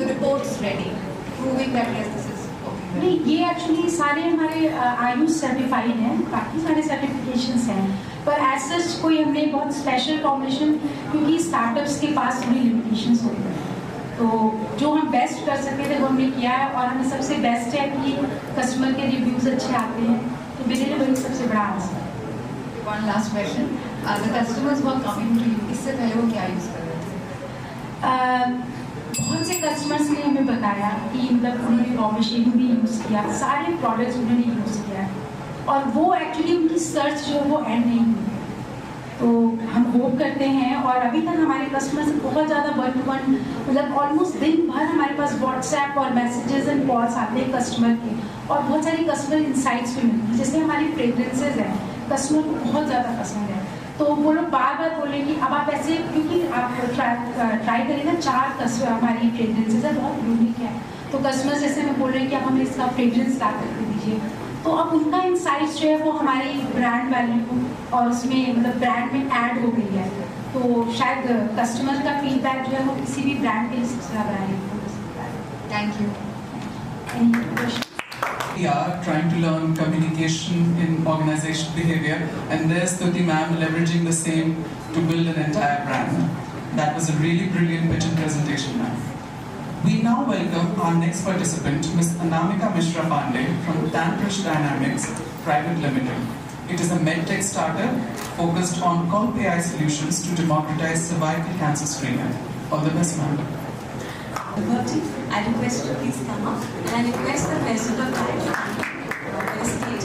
the reports ready, proving that yes, this is okay? नहीं, ये actually सारे हमारे Ayush certified हैं, काफ़ी सारे certifications हैं, पर as such कोई हमने बहुत स्पेशल फॉर्मुलेशन, क्योंकि स्टार्टअप्स के पास थोड़ी लिमिटेशंस होती हैं, तो जो हम बेस्ट कर सके थे वो हमने किया है और हमें सबसे बेस्ट है कि कस्टमर के रिव्यूज़ अच्छे आते हैं, तो मेरे लिए वही सबसे बड़ा आंसर है। One last question. The customers who are coming to you, इससे पहले वो क्या यूज़ कर रहे थे? बहुत से कस्टमर्स ने हमें बताया कि मतलब उन्होंने रॉ मशीन भी यूज़ किया, सारे प्रोडक्ट्स उन्होंने यूज़ किया और वो एक्चुअली उनकी सर्च जो है वो एंड नहीं हुई। तो हम होप करते हैं और अभी तक हमारे कस्टमर से बहुत ज़्यादा 1-to-1 मतलब ऑलमोस्ट दिन भर हमारे पास व्हाट्सएप और मैसेजेस एंड कॉल्स आते हैं कस्टमर के और बहुत सारी कस्टमर इंसाइट्स भी मिलती हैं। जैसे हमारी फ्रेग्रेंसेज हैं, कस्टमर को बहुत ज़्यादा पसंद है, तो वो लोग बार बार बोले कि अब आप ऐसे, क्योंकि आप ट्राई करें ना 4 हमारी फ्रेग्रेंसेज है, बहुत यूनिक है, तो कस्टमर जैसे में बोल रहे हैं कि आप हमें इसका फ्रेग्रेंस ला करके दीजिए, तो अब उनका इंसाइट्स जो है वो हमारी ब्रांड वैल्यू और उसमें मतलब ब्रांड में ऐड हो गई है, तो शायद कस्टमर का फीडबैक जो है वो किसी भी ब्रांड के लिए सबसे ज़्यादा है। Thank you. Any questions? We are trying to learn communication in organizational behavior, and there's Stuti ma'am leveraging the same to build an entire brand. That was a really brilliant pitch and presentation, ma'am. We now welcome our next participant, Ms. Anamika Mishra Pandey from Tantrish Dynamics Private Limited. It is a medtech startup focused on Comp AI solutions to democratize cervical cancer screening. All the best, ma'am. I request you please come up and I request the President of Private State.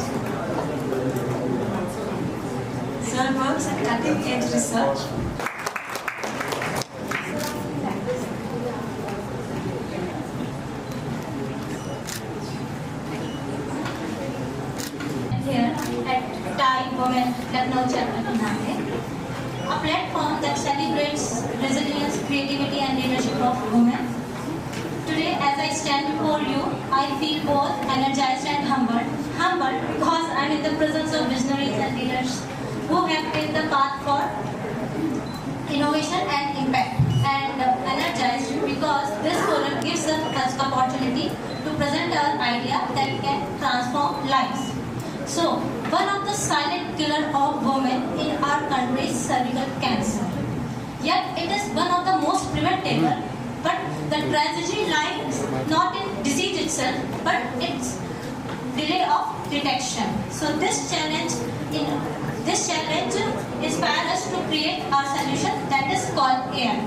Sir works at cutting edge research. Here at TIE Women Lucknow Chapter Name, a platform that celebrates resilience, creativity and leadership of women. Today, as I stand before you, I feel both energized and humbled. Humbled because I am in the presence of visionaries and leaders who have paved the path for innovation and impact. And energized because this forum gives us opportunity to present our idea that can transform lives. So, one of the silent killer of women in our country is cervical cancer. Yet, it is one of the most preventable. But the tragedy lies not in disease itself, but its delay of detection. So this challenge inspires us to create our solution that is called AI.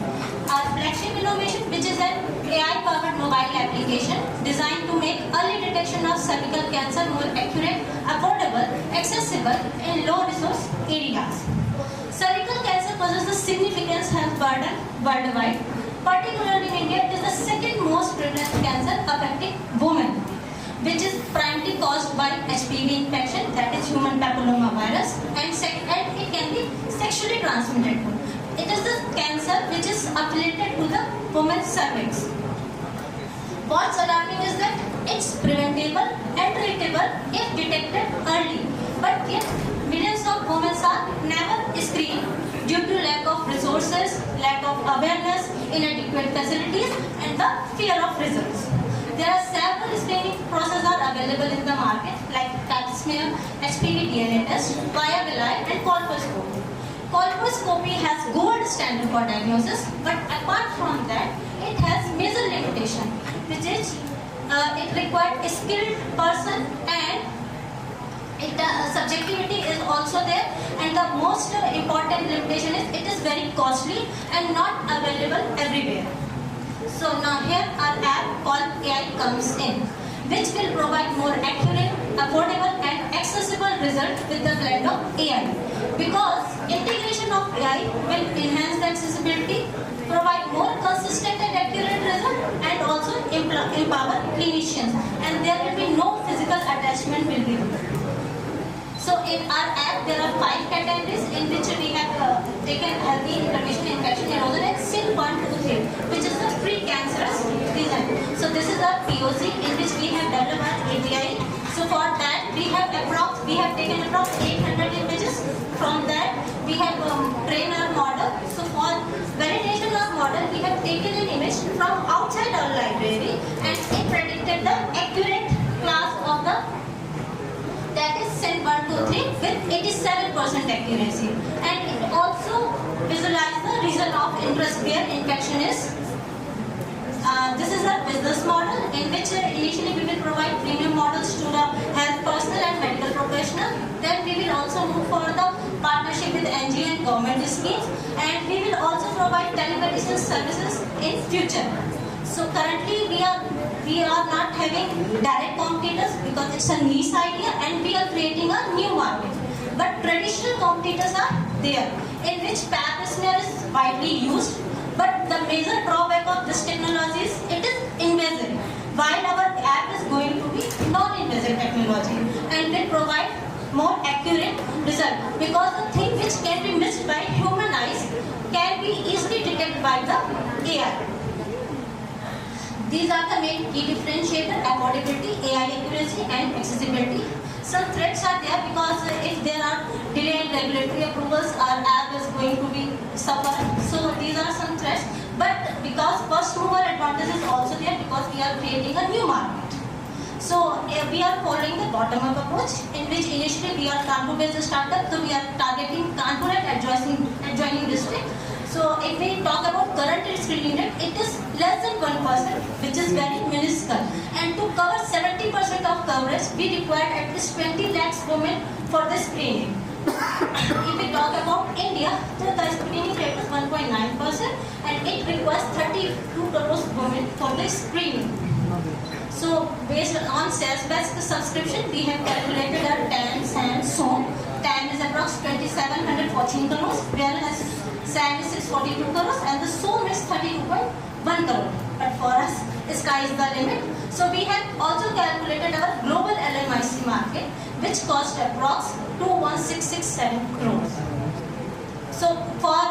Our flagship innovation, which is an AI-powered mobile application designed to make early detection of cervical cancer more accurate, affordable, accessible in low-resource areas. Cervical cancer poses a significant health burden worldwide. Particularly in India, it is the second most prevalent cancer affecting women, which is primarily caused by HPV infection, that is human papilloma virus, and it can be sexually sexually transmitted. It is the cancer which is affiliated to the woman's cervix. What's alarming is that it's preventable and treatable if detected early. But yet, millions of women are never screened due to lack of resources, lack of awareness, inadequate facilities, and the fear of results. There are several screening processes are available in the market like Pap smear, HPV DNA test, Viabilie, and colposcopy. Colposcopy has gold standard for diagnosis, but apart from that, it has major limitation, which is it requires a skilled person and subjectivity is also there, and the most important limitation is it is very costly and not available everywhere. So now here our app called AI comes in, which will provide more accurate, affordable and accessible result with the blend of AI. Because integration of AI will enhance the accessibility, provide more consistent and accurate result, and also empower clinicians, and there will be no physical attachment will be there. So in our app there are 5 categories in which we have taken healthy, inflammation, infection, erosion and SIN 1, 2, 3, which is the pre-cancerous design. So this is our POC in which we have developed our API. So for that we have taken approx 800 images. From that we have trained our model. So for validation of model we have taken an image from outside our library and it predicted the accurate class of the that is SIN 1, 2, 3 with 87% accuracy, and it also visualizes the reason of interest where infection is. This is a business model in which initially we will provide premium models to the health personnel and medical professional. Then we will also move for the partnership with NGO and government schemes, and we will also provide telemedicine services in future. So currently we are not having direct competitors because it's a niche idea and we are creating a new market. But traditional competitors are there in which Pap smear is widely used. But the major drawback of this technology is it is invasive, while our app is going to be non-invasive technology and will provide more accurate result because the thing which can be missed by human eyes can be easily detected by the AI. These are the main key differentiator: affordability, AI accuracy and accessibility. Some threats are there because if there are delayed regulatory approvals, our app is going to be suffer. So these are some threats. But because first mover advantage is also there because we are creating a new market. So we are following the bottom-up approach in which initially we are Kanpur-based startup. So we are targeting Kanpur and adjoining district. So if we talk about current screening rate, it is less than 1%, which is very minuscule. And to cover 70% of coverage, we require at least 20 lakhs women for this screening. If we talk about India, the screening rate is 1.9% and it requires 32 crores women for this screening. So based on sales-based subscription, we have calculated our TAM and SOM. TAM is approximately 2714 crores, whereas SAM is 642 crores and the SOM is 32.1 crore. But for us, sky is the limit. So we have also calculated our global LMIC market, which cost approx 21667 crores. So for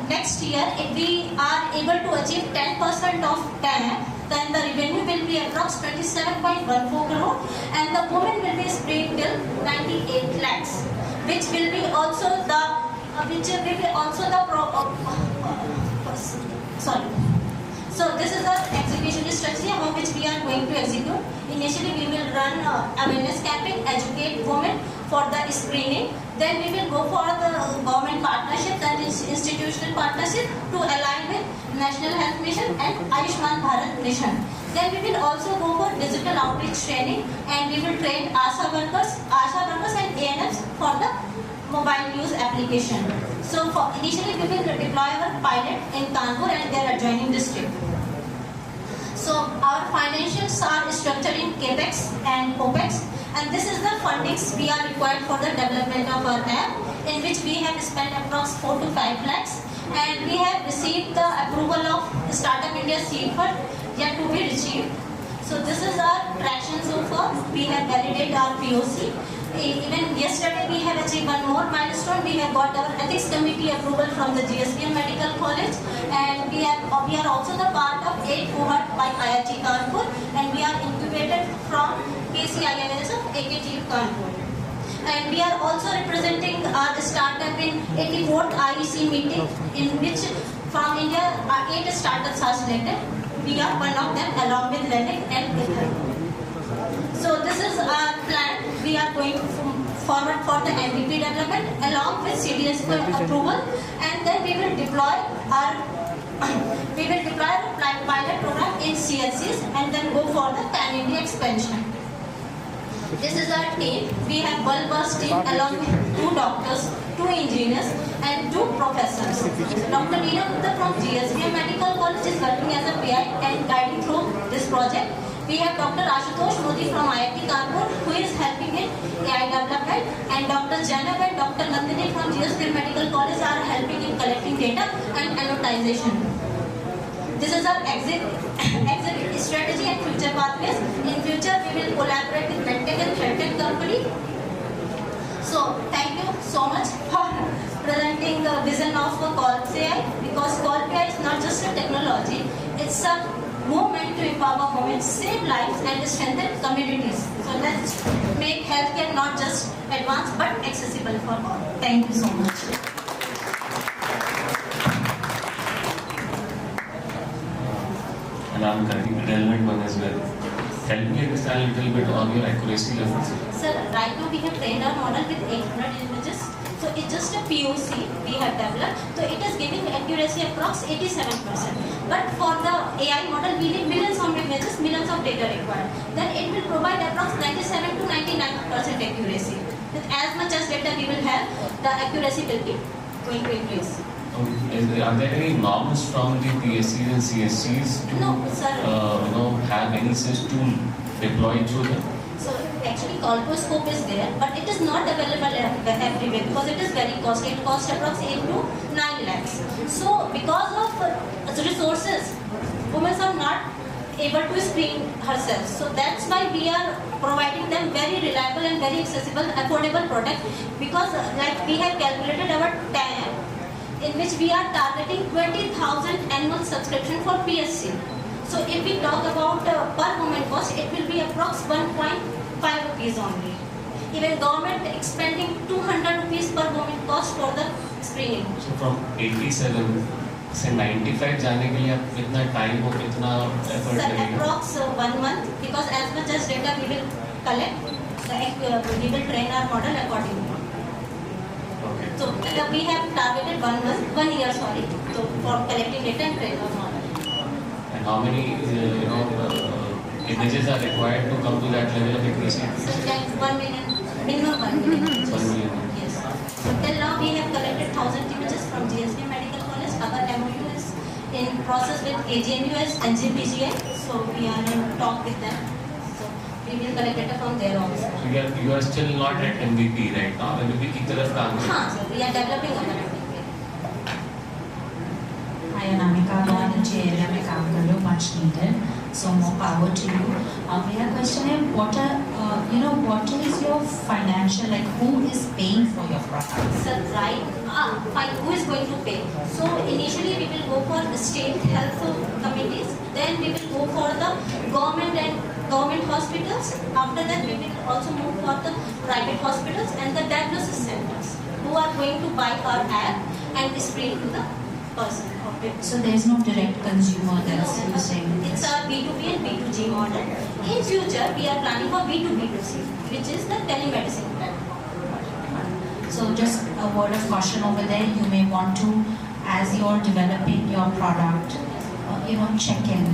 next year, if we are able to achieve 10% of TAM, then the revenue will be approx 27.14 crore and the women will be screened till 98 lakhs, which will be also the So this is our execution strategy on which we are going to execute. Initially we will run awareness campaign, educate women for the screening. Then we will go for the government partnerships and institutional partnership to align with National Health Mission and Ayushman Bharat Mission. Then we will also go for digital outreach training and we will train ASHA workers and ANFs for the mobile use application. So initially we will deploy our pilot in Kanpur and their adjoining district. So our financials are structured in CAPEX and OPEX, and this is the fundings we are required for the development of our app, in which we have spent approx 4 to 5 lakhs and we have received the approval of Startup India Seed Fund yet to be received. So this is our traction so far. We have validated our POC Even yesterday we have achieved one more milestone. We have got our ethics committee approval from the GSPM Medical College, and we are also the part of 8 cohort by IIT Kanpur, and we are incubated from KCINS of AKTU Kanpur. And we are also representing our startup in 84th IEC meeting, in which from India 8 startups are selected. We are one of them along with Lennox and Ether. So this is our plan. We are going forward for the MVP development along with CDS approval, and then we will deploy our pilot program in CSCs and then go for the pan-India expansion. This is our team. We have well-versed team along with 2 doctors, 2 engineers and 2 professors. Dr. Neena Gupta from GSPM Medical College is working as a PI and guiding through this project. We have Dr. Ashutosh Modi from IIT Kanpur, who is helping in AI development, and Dr. Janab and Dr. Nandini from GSPM Medical College are helping in collecting data and annotation. This is our exit strategy and future pathways. In future, we will collaborate with MedTech and FedTech company. So, thank you so much for presenting the vision of Corps AI, because Corps AI is not just a technology, it's a movement to empower women, save lives and strengthen communities. So let's make healthcare not just advanced but accessible for all. Thank you so much. And I'm correcting the relevant one as well. Help me understand a little bit on your accuracy levels. Sir, right now we have trained our model with 800 images. So it's just a POC we have developed. So it is giving accuracy approx 87%. But for the AI model, we need millions of images, millions of data required. Then it will provide approx 97 to 99% accuracy. With as much as data we will have, the accuracy will be going to increase. Are there any norms from the PSCs and CSCs to have any such tool deployed through them? So actually colposcope is there, but it is not available everywhere because it is very costly. It costs approx 8 to 9 lakhs. So because of resources, women are not able to screen herself. So that's why we are providing them very reliable and very accessible, affordable product, because like we have calculated our TAM, in which we are targeting 20,000 annual subscription for PSC. So if we talk about per woman cost, it will be approx 1.5 rupees only. Even government expending 200 rupees per woman cost for the screening. So from 87 से 95 जाने के लिए आप कितना time हो, कितना effort लगेगा? Approx 1 month, because as much as data we will collect, we will train our model accordingly. Okay. So we have targeted 1 month, 1 year, sorry, so for collecting data and train our model. And how many images are required to come to that level of accuracy? So like 1 million, minimum 1 million images. 1 million. Yes. So till now we have collected 1,000 images from GSPM Medical College. Our MOU is in process with AGNUS and GPGI. So we are in talk with them. So we will collect data from there also. So you are still not at MVP right now. MVP की तरफ काम कर. हाँ, so we are developing our MVP. Hi Anamika, biology area में काम कर रहे हो, much needed. So more power to you. मेरा question है, what is your financial, like who is paying for your product? Sir, right, fine, who is going to pay? So initially we will go for the state health committees, then we will go for the government hospitals. After that we will also move for the private hospitals and the diagnosis centers who are going to buy our app and screen to the person. So there is no direct consumer that's using this. It's a B2B and B2G model. In future, we are planning for B2B2C, which is the telemedicine platform. So just a word of caution over there, you may want to, as you're developing your product, check in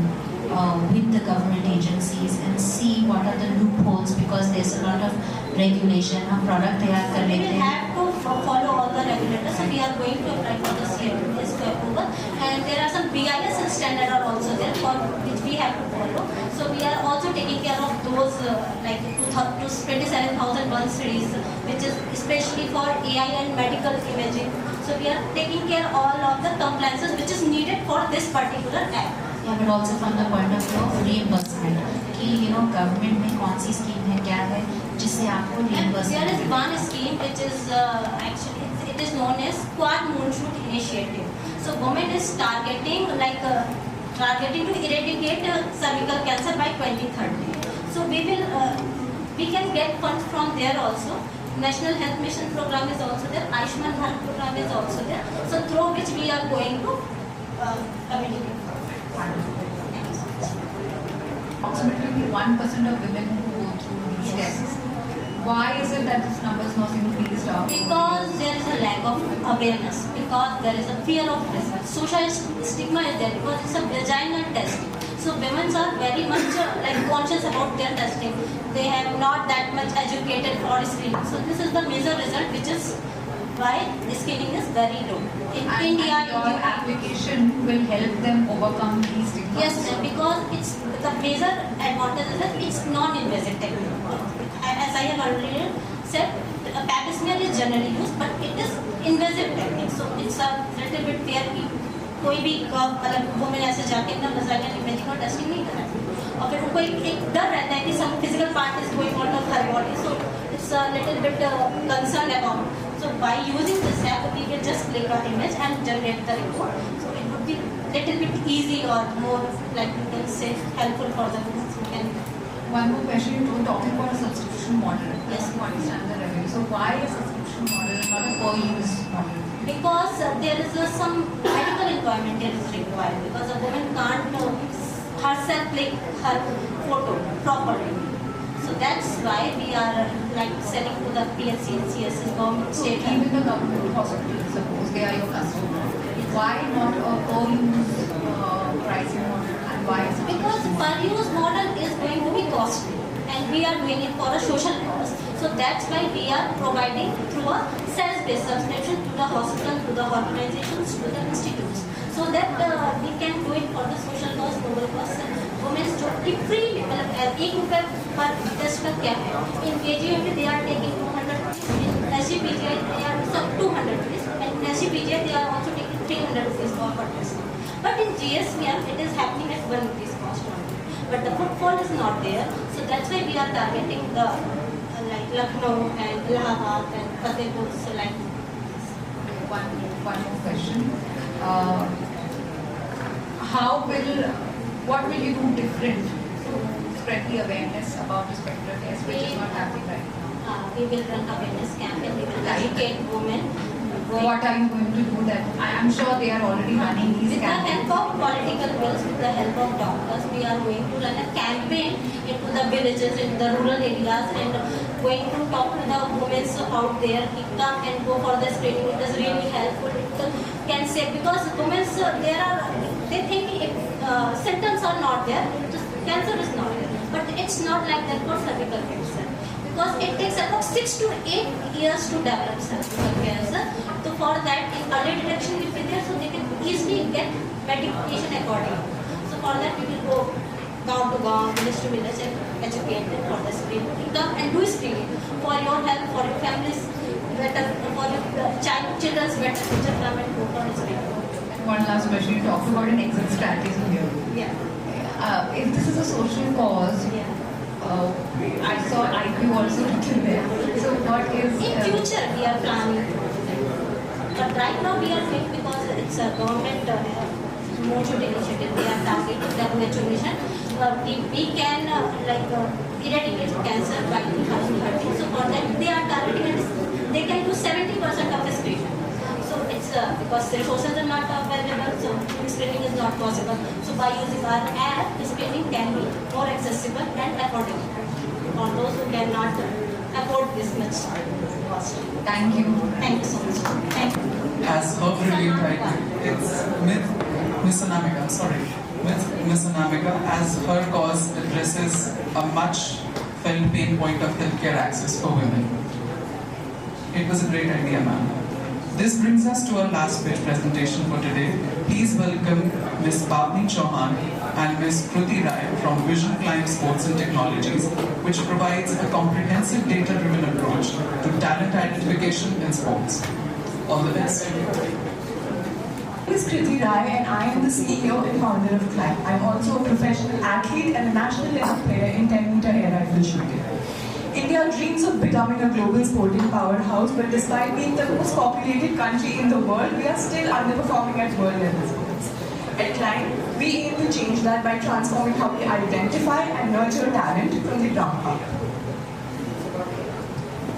with the government agencies and see what are the loopholes, because there's a lot of regulation. Our product they are so we will have to follow all the regulators, and we are going to apply for the CFDS for approval. And there are some BIS standards are also there for which we have to follow. So we are also taking care of those like 27,001 series, which is especially for AI and medical imaging. So we are taking care of all of the compliances which is needed for this particular app. Yeah, but also from the point of view of reimbursement, कि government में कौन सी scheme है, क्या है, जिससे आपको And reimbursement there is मिले? one scheme which is actually it is known as Quad Moonshoot Initiative. So government is targeting targeting to eradicate cervical cancer by 2030. So we can get funds from there also. National Health Mission program is also there. Ayushman Bharat program is also there. So through which we are going to ability. Approximately 1% of women who go through these tests. Why is it that this number is not increased up? Because there is a lack of awareness, because there is a fear of result. Social stigma is there because it's a vaginal test. So women are very much conscious about their testing. They have not that much educated for screening. So this is the major result, which is why the screening is very low. In India, and your application will help them overcome these stigmas. yes, ma'am, because it's the major advantage is that it's non-invasive technique. As I have already said, pap smear is generally used, but it is invasive technique. So it's a little bit fair कि कोई भी women ऐसे जाके अपना vaginal imaging और testing नहीं कराती और फिर उनको एक डर रहता है कि some physical part is going out of her body. So it's a little bit concerned about. So by using this app, we will just click an image and generate the report. So it would be little bit easy or more you can say helpful for the women who can. One more question, you were talking about a subscription model. Yes. To understand the revenue. So why a subscription model and not a per-use model? Because there is some medical requirement here is required because a woman can't herself click her photo properly. So that's why we are selling to the PSC and CSS government So state. even the government hospitals, suppose they are your customer, why not a per-use pricing model and why is it? Because per use model is going to be costly and we are doing it for a social purpose. So that's why we are providing through a sales-based subscription to the hospital, to the organizations, to the institutes. So that we can do it for the social cause, noble cause. Women जो कि free ₹1 per test का क्या है? In KGMT they are taking 200 rupees. In SGPGI they are 200 rupees. And in SGPGI they are also taking 300 rupees for per test. But in GSPM it is happening at 1 rupees cost only. But the footfall is not there. So that's why we are targeting the Lucknow and Allahabad and Fatehpur. So One more question. What will you do different to spread the awareness about the spectral test, which is not happening right now? We will run awareness campaign. We will educate women. What are you going to do that? I'm sure they are already running these With the campaigns. help of political wills, with the help of doctors, we are going to run a campaign into the villages, into the rural areas, and going to talk to the women out there. Come and go for the screening. It is really helpful. It can save because women they think if symptoms are not there, cancer is not there. But it's not like that for cervical cancer. Because it takes about 6 to 8 years to develop cervical cancer. So for that, early detection will be there, so they can easily get medication accordingly. So for that, we will go town to town, village to village, and educate them for the screening. Come and do screening for your health, for your families better, for your children's better future. Come and go for screening. One last question. You talked about an exit strategy here. Yeah. If this is a social cause, I saw IQ also written there. So what is... In future, we are planning. But right now, we are doing because it's a government motion initiative. They are targeting the WHO mission. We can eradicate cancer by 2030. So for that, they are targeting and they can do 70% of the screening. So it's because resources are not available, so screening is not possible. So by using our app, screening can be more accessible and affordable for those who cannot afford this much cost. Thank you. Thank you so much. Thank you. As her brilliant title, it's Miss Anamika, sorry. Miss Anamika, as her cause addresses a much felt pain point of healthcare access for women. It was a great idea, ma'am. This brings us to our last presentation for today. Please welcome Ms. Bhavni Chauhan and Ms. Kruti Rai from Vision Climb Sports and Technologies, which provides a comprehensive data-driven approach to talent identification in sports. All the best. My name is Kruti Rai and I am the CEO and founder of Climb. I'm also a professional athlete and a national level player in 10-meter air rifle shooting. India dreams of becoming a global sporting powerhouse, but despite being the most populated country in the world, we are still underperforming at world level sports. At Climb, we aim to change that by transforming how we identify and nurture talent from the ground up.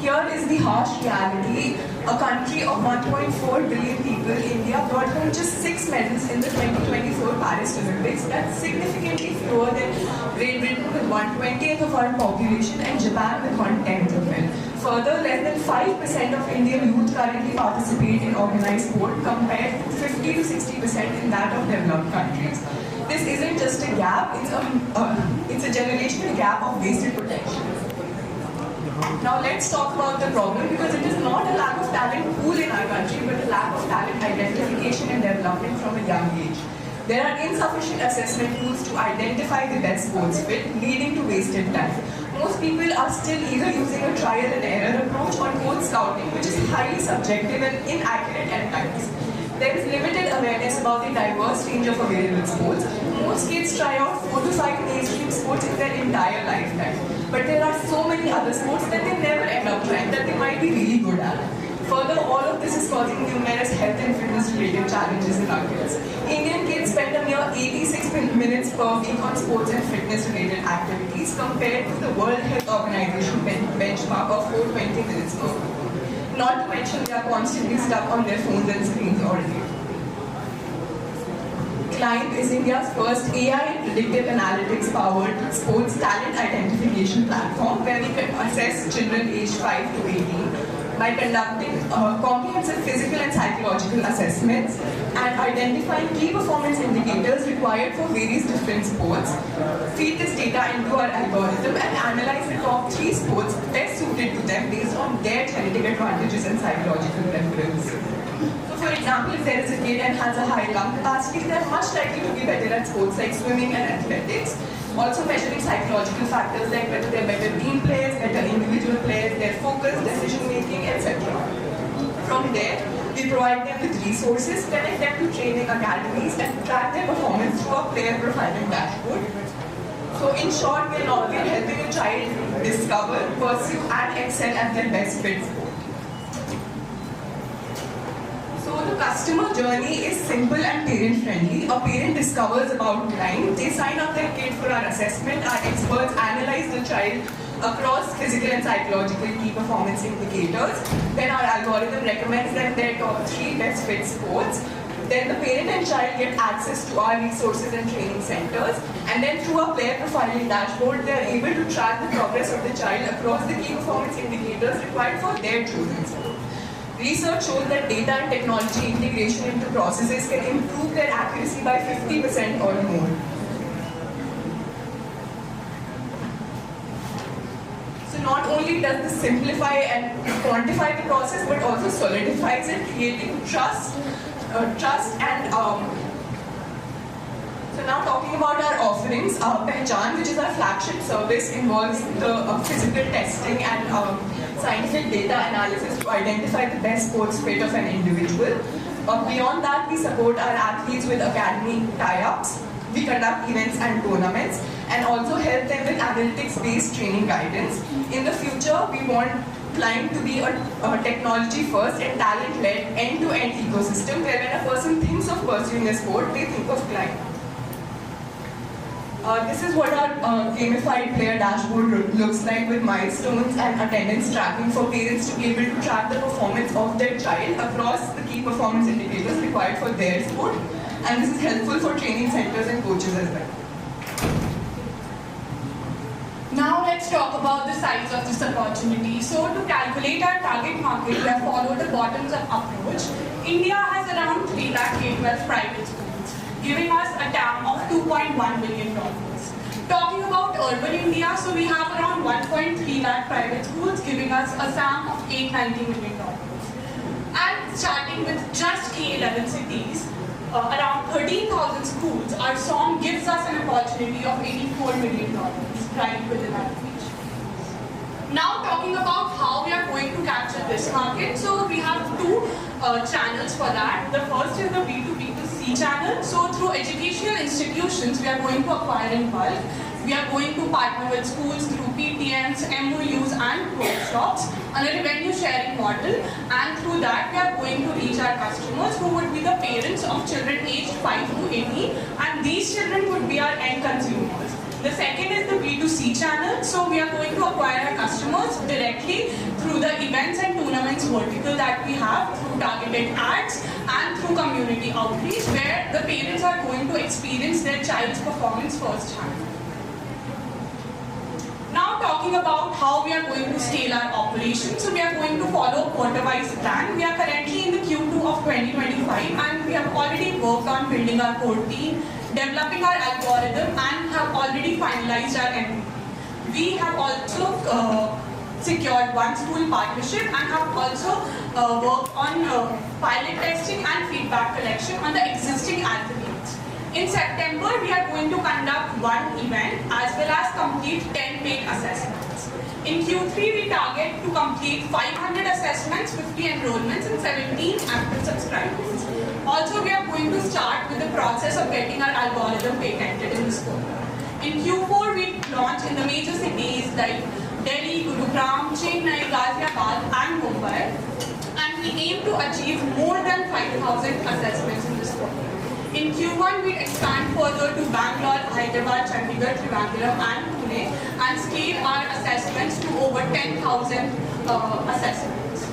Here is the harsh reality. A country of 1.4 billion people, India brought home just 6 medals in the 2024 Paris Olympics. That's significantly fewer than Great Britain with 1/20th of our population and Japan with 1/10th of it. Further, less than 5% of Indian youth currently participate in organized sport compared to 50 to 60% in that of developed countries. This isn't just a gap, it's a generational gap of wasted potential. Now let's talk about the problem, because it is not a lack of talent pool in our country, but a lack of talent identification and development from a young age. There are insufficient assessment tools to identify the best sports fit, leading to wasted time. Most people are still either using a trial and error approach or coach scouting, which is highly subjective and inaccurate at times. There is limited awareness about the diverse range of available sports. Most kids try out 4 to 5 mainstream sports in their entire lifetime. But there are so many other sports that they never end up trying that they might be really good at. Further, all of this is causing numerous health and fitness related challenges in our kids. Indian kids spend a mere 86 minutes per week on sports and fitness related activities compared to the World Health Organization benchmark of 420 minutes per week. Not to mention they are constantly stuck on their phones and screens all day. Climb is India's first AI and predictive analytics powered sports talent identification platform where we can assess children aged 5 to 18 by conducting comprehensive physical and psychological assessments and identifying key performance indicators required for various different sports. Feed this data into our algorithm and analyze the top 3 sports best suited to them based on their genetic advantages and psychological preference. So for example, if there is a kid and has a high lung capacity, they are much likely to be better at sports like swimming and athletics. Also measuring psychological factors like whether they are better team players, better individual players, their focus, decision making, etc. From there, we provide them with resources, connect them to training academies and track their performance through a player profiling dashboard. So in short, we are helping a child discover, pursue and excel at their best fit sport. So the customer journey is simple and parent friendly. A parent discovers about Climb, they sign up their kid for our assessment, our experts analyze the child across physical and psychological key performance indicators. Then our algorithm recommends them their top 3 best fit sports. Then the parent and child get access to our resources and training centers. And then through a player profiling dashboard, they are able to track the progress of the child across the key performance indicators required for their chosen sport. Research shows that data and technology integration into processes can improve their accuracy by 50% or more. So not only does this simplify and quantify the process, but also solidifies it, creating trust and so now talking about our offerings, Pehchan, which is our flagship service, involves the physical testing and scientific data analysis to identify the best sports fit of an individual. Beyond that, we support our athletes with academy tie-ups. We conduct events and tournaments and also help them with analytics-based training guidance. In the future, we want Climb to be a technology-first and talent-led end-to-end ecosystem where when a person thinks of pursuing a sport, they think of Climb. This is what our gamified player dashboard looks like with milestones and attendance tracking for parents to be able to track the performance of their child across the key performance indicators required for their sport. And this is helpful for training centers and coaches as well. Now let's talk about the size of this opportunity. So to calculate our target market, we have followed a bottoms-up approach. India has around 3 lakh K-12 private schools, giving us a TAM of $2.1 billion. Talking about urban India, so we have around 1.3 lakh private schools, giving us a SAM of $890 million. And starting with just K11 cities, around 13,000 schools, our SOM gives us an opportunity of $84 million right within our reach. Now talking about how we are going to capture this market, so we have 2 channels for that. The first is the B2B2C channel. So through educational institutions, we are going to acquire in bulk. we are going to partner with schools through PTMs, MOUs and workshops on a revenue sharing model, and through that we are going to reach our customers who would be the parents of children aged 5 to 18, and these children would be our end consumers. The second is the B2C channel. So we are going to acquire our customers directly through the events and tournaments vertical that we have, through targeted ads and through community outreach, where the parents are going to experience their child's performance firsthand. Now talking about how we are going to scale our operations. So we are going to follow a quarter-wise plan. We are currently in the Q2 of 2025 and we have already worked on building our core team, developing our algorithm, and have already finalized our MVP. We have also secured one school partnership and have also worked on pilot testing and feedback collection on the existing athletes. In September, we are going to conduct one event as well as complete 10 paid assessments. In Q3, we target to complete 500 assessments, 50 enrollments, and 17 active subscribers. Also, we are going to start with the process of getting our algorithm patented in this quarter. In Q4, we launch in the major cities like Delhi, Gurugram, Chennai, Ghaziabad, and Mumbai, and we aim to achieve more than 5,000 assessments in this quarter. In Q1, we expand further to Bangalore, Hyderabad, Chandigarh, Trivandrum, and Pune, and scale our assessments to over 10,000 assessments.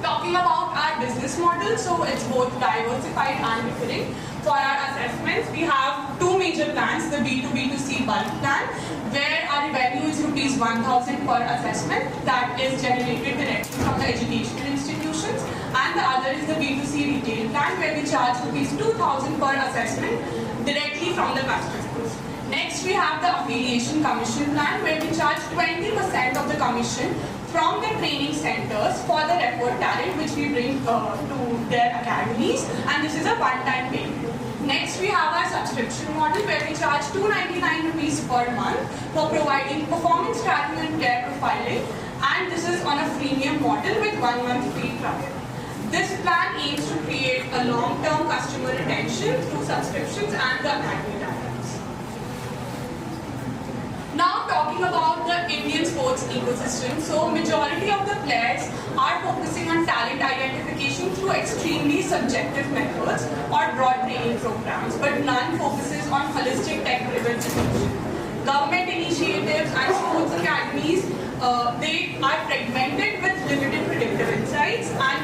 Talking about our business model, so it's both diversified and recurring. For our assessments, we have two major plans: the B2B2C bulk plan, where our revenue is ₹1,000 per assessment that is generated directly from the educational institutions, and the other is the B2C retail plan, where we charge ₹2,000 per assessment directly from the customers. Next, we have the affiliation commission plan, where we charge 20% of the commission from the training centers for the referred talent which we bring to their academies, and this is a one-time payment. Next, we have our subscription model, where we charge ₹299 per month for providing performance tracking and care profiling, and this is on a freemium model with 1 month free trial. This plan aims to create a long-term customer retention through subscriptions and the academy talents. Now talking about the Indian sports ecosystem, so majority of the players are focusing on talent identification through extremely subjective methods or broad training programs, but none focuses on holistic tech-driven solutions. Government initiatives and sports academies, they are fragmented with limited predictive insights, and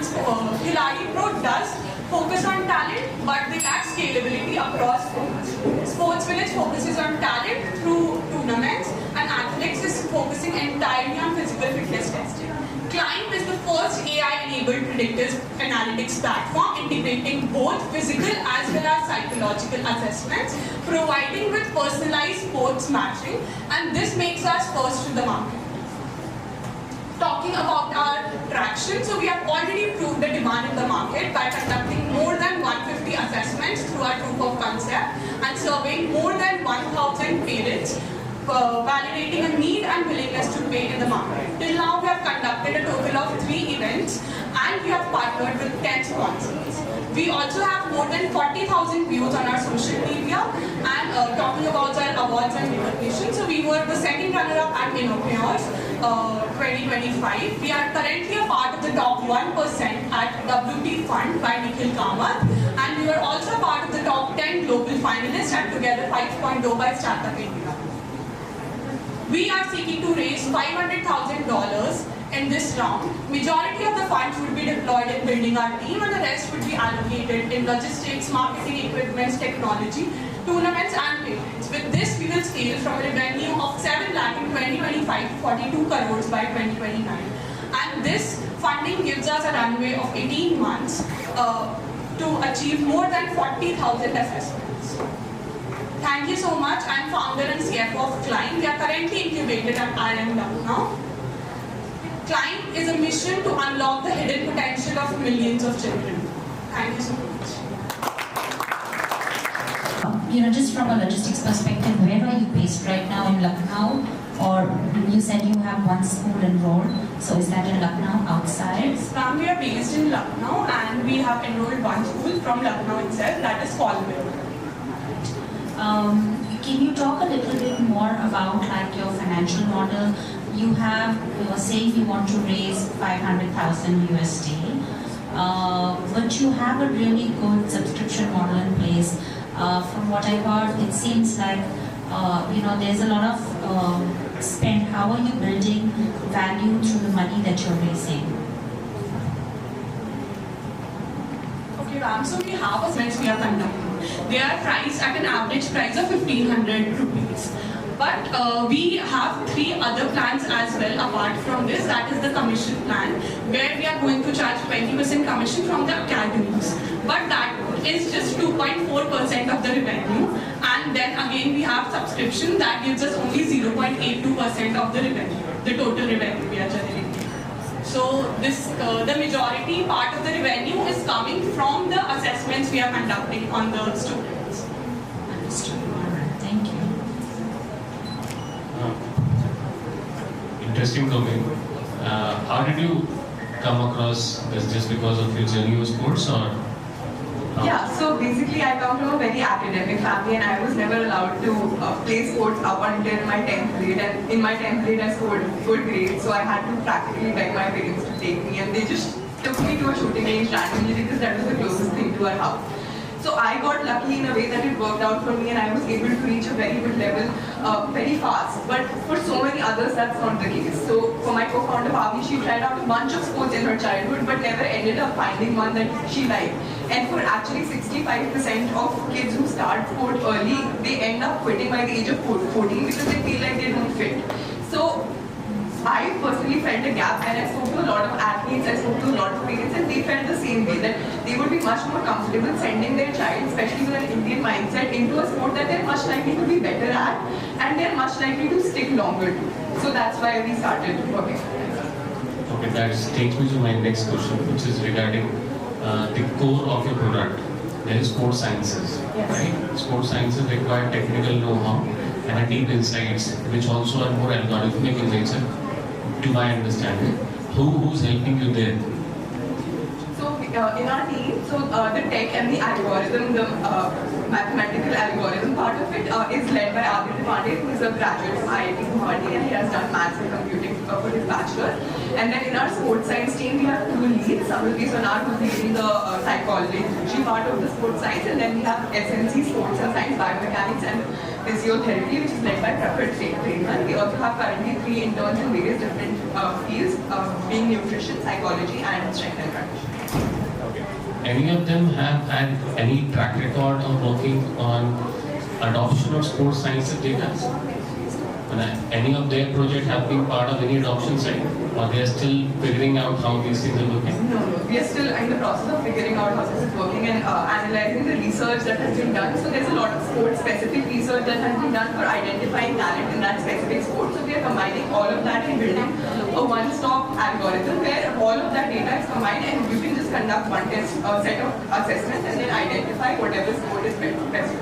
Khiladi Pro does focus on talent, but they lack scalability across sports. Sports Village focuses on talent through tournaments, and Athletics is focusing entirely on physical fitness testing. Climb is the first AI-enabled predictive analytics platform integrating both physical as well as psychological assessments, providing with personalized sports matching, and this makes us first to the market. Talking about our traction, so we have already proved the demand in the market by conducting more than 150 assessments through our proof of concept and surveying more than 1,000 parents, validating a need and willingness to pay in the market. Till now, we have conducted a total of 3 events and we have partnered with 10 sponsors. We also have more than 40,000 views on our social media, and talking about our awards and recognition, so we were the second runner-up at Innopreneurs 2025. We are currently a part of the top 1% at WT Fund by Nikhil Kamath, and we were also a part of the top 10 global finalists at Together 5.0 by Startup India. We are seeking to raise $500,000 in this round. Majority of the funds would be deployed in building our team, and the rest would be allocated in logistics, marketing equipment, technology, tournaments and payments. With this, we will scale from a revenue of 7 lakh in 2025 to 42 crores by 2029. And this funding gives us a runway of 18 months to achieve more than 40,000 assessments. Thank you so much. I am founder and CFO of Climb. We are currently incubated at IIM Lucknow. Climb is a mission to unlock the hidden potential of millions of children. Thank you so much. Just from a logistics perspective, where are you based right now, in Lucknow? Or you said you have one school enrolled, so is that in Lucknow, outside? Ma'am, we are based in Lucknow and we have enrolled one school from Lucknow itself, that is Colville. Can you talk a little bit more about like your financial model? You are saying you want to raise 500,000 USD, but you have a really good subscription model in place. From what I heard, it seems like there's a lot of spend. How are you building value through the money that you're raising? Okay, ma'am. So we have events we are conducting. They are priced at an average price of 1,500 rupees. But we have 3 other plans as well apart from this. That is the commission plan, where we are going to charge 20% commission from the academies. But that is just 2.4% of the revenue. And then again we have subscription that gives us only 0.82% of the revenue, the total revenue we are generating. So this, the majority part of the revenue is coming from the assessments we are conducting on the students. Understood. All right. Thank you. Interesting domain. How did you come across this? Just because of your journey of sports, or? Yeah, so basically I come from a very academic family and I was never allowed to play sports up until my 10th grade, and in my 10th grade I scored good grades, so I had to practically beg my parents to take me, and they just took me to a shooting range randomly because that was the closest thing to our house. So I got lucky in a way that it worked out for me and I was able to reach a very good level very fast. But for so many others, that's not the case. So for my co-founder Bhavni, she tried out a bunch of sports in her childhood but never ended up finding one that she liked. And for actually 65% of kids who start sport early, they end up quitting by the age of 14 because they feel like they don't fit. So I personally felt a gap, and I spoke to a lot of athletes, I spoke to a lot of parents, and they felt the same way, that they would be much more comfortable sending their child, especially with an Indian mindset, into a sport that they're much likely to be better at, and they're much likely to stick longer to. So that's why we started working. Okay, that takes me to my next question, which is regarding the core of your product. There is sports sciences, right? Sports sciences require technical know-how and a deep insights, which also are more algorithmic in nature, to my understanding. Who's helping you there? So in our team, the tech and the algorithm, the mathematical algorithm part of it is led by Aditya Pandey, who is a graduate from IIT Guwahati, and he has done maths and computing for his bachelor. And then in our sports science team, we have 2 leads. Samruddhi Sonar, who's leading the psychology part of the sports science, and then we have SNC, sports and science, biomechanics, and physiotherapy, which is led by Prafit Trainman. We also have currently 3 interns in various different fields, being nutrition, psychology, and strength and conditioning. Okay. Any of them have had any track record of working on adoption of sports science data? Any of their projects have been part of any adoption side, or they are still figuring out how these things are working? No, we are still in the process of figuring out how this is working and analyzing the research that has been done. So there's a lot of sport-specific research that has been done for identifying talent in that specific sport. So we are combining all of that and building a one-stop algorithm where all of that data is combined, and you can just conduct one test, set of assessments, and then identify whatever sport is best.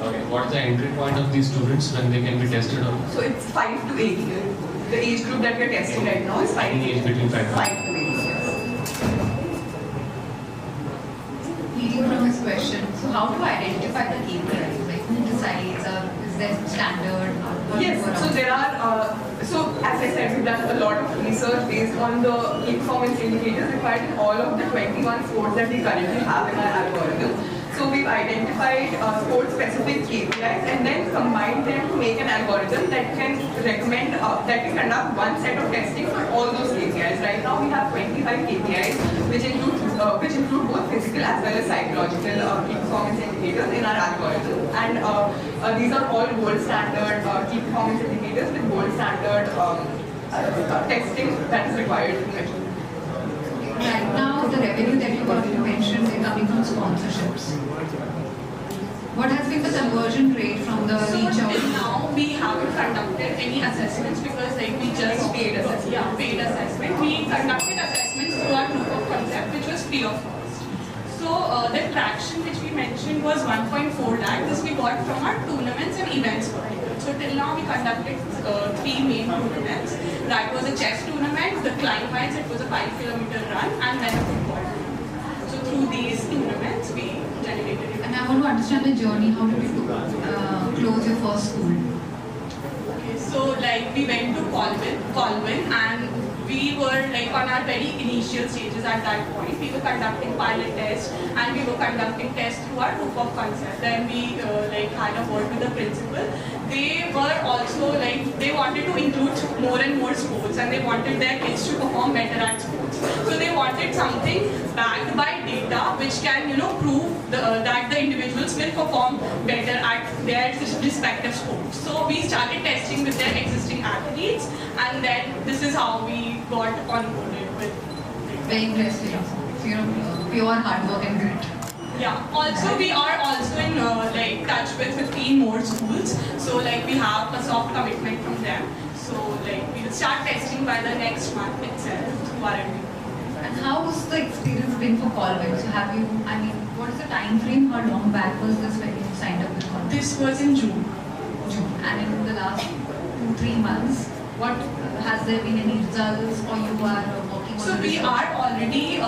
Okay. What is the entry point of these students when they can be tested on? So it's 5 to 8 years. The age group that we are testing right now is 5 Any age between 5 to 8? 5 to 8 years. Leading from this question, so how do you identify the KPIs? Like who decides, or is there standard? Yes, so there are, so as I said, we've done a lot of research based on the key performance indicators required in all of the 21 sports that we currently have in our algorithm. So we've identified sport-specific KPIs and then combined them to make an algorithm that can recommend, that can conduct one set of testing for all those KPIs. Right now we have 25 KPIs, which include both physical as well as psychological key performance indicators in our algorithm. And these are all gold standard key performance indicators with gold standard testing that is required to measure. Right now, the revenue that you mentioned is coming from sponsorships. What has been the conversion rate from the reach out? Till now, we haven't conducted any assessments because we just paid assessment. Yeah, paid assessment. We conducted assessments through our proof of concept, which was free of cost. So the traction which we mentioned was 1.4 lakh. This we got from our tournaments and events vertical. So till now we conducted 3 main tournaments. That was a chess tournament, the climb-wise it was a 5-kilometer run, and then a football tournament. So through these tournaments we generated it. And I want to understand the journey. How did you close your first school? Okay, so like we went to Colvin, and we were like on our very initial stages at that point. We were conducting pilot tests, and we were conducting tests through our proof of concept. Then we like had a word with the principal. They were also like, they wanted to include more and more sports, and they wanted their kids to perform better at sports. So they wanted something backed by data which can, you know, prove that the individuals will perform better at their respective sports. So we started testing with their existing athletes, and then this is how we got onboarded with. Very interesting. So, you know, pure hard work and grit. Yeah. Also, we are also in like touch with 15 more schools. So like we have a soft commitment from them. So like we will start testing by the next month itself through our MBA. And how was the experience been for Colvin? So have you, I mean, what is the time frame? How long back was this when you signed up with Colvin? This was in June. And in the last 2-3 months, what has there been any results, or you are working on? So we are already,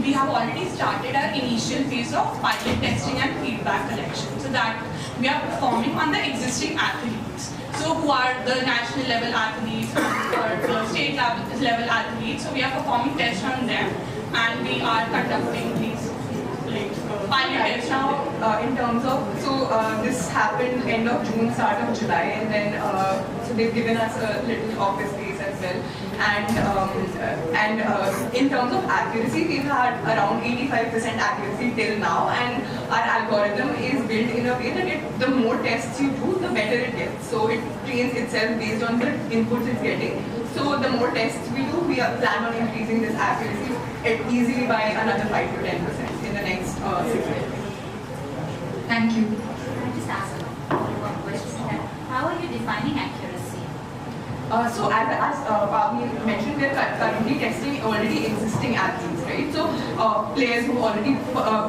we have already started our initial phase of pilot testing and feedback collection. So that we are performing on the existing athletes. So who are the national level athletes or the state level athletes. So we are performing tests on them, and we are conducting these like pilot Right tests. now, in terms of, so this happened end of June, start of July, and then so they've given us a little office space as well. And in terms of accuracy, we've had around 85% accuracy till now, and our algorithm is built in a way that the more tests you do, the better it gets. So it trains itself based on the inputs it's getting. So the more tests we do, we plan on increasing this accuracy easily by another 5 to 10% in the next 6 months. Thank you. Can I just ask one question? How are you defining accuracy? So as Pavni mentioned, we are currently testing already existing athletes, right? So players who already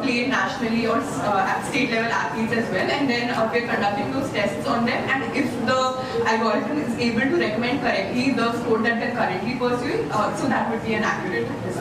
played nationally or state level athletes as well, and then we are conducting those tests on them, and if the algorithm is able to recommend correctly the sport that they are currently pursuing, so that would be an accurate result.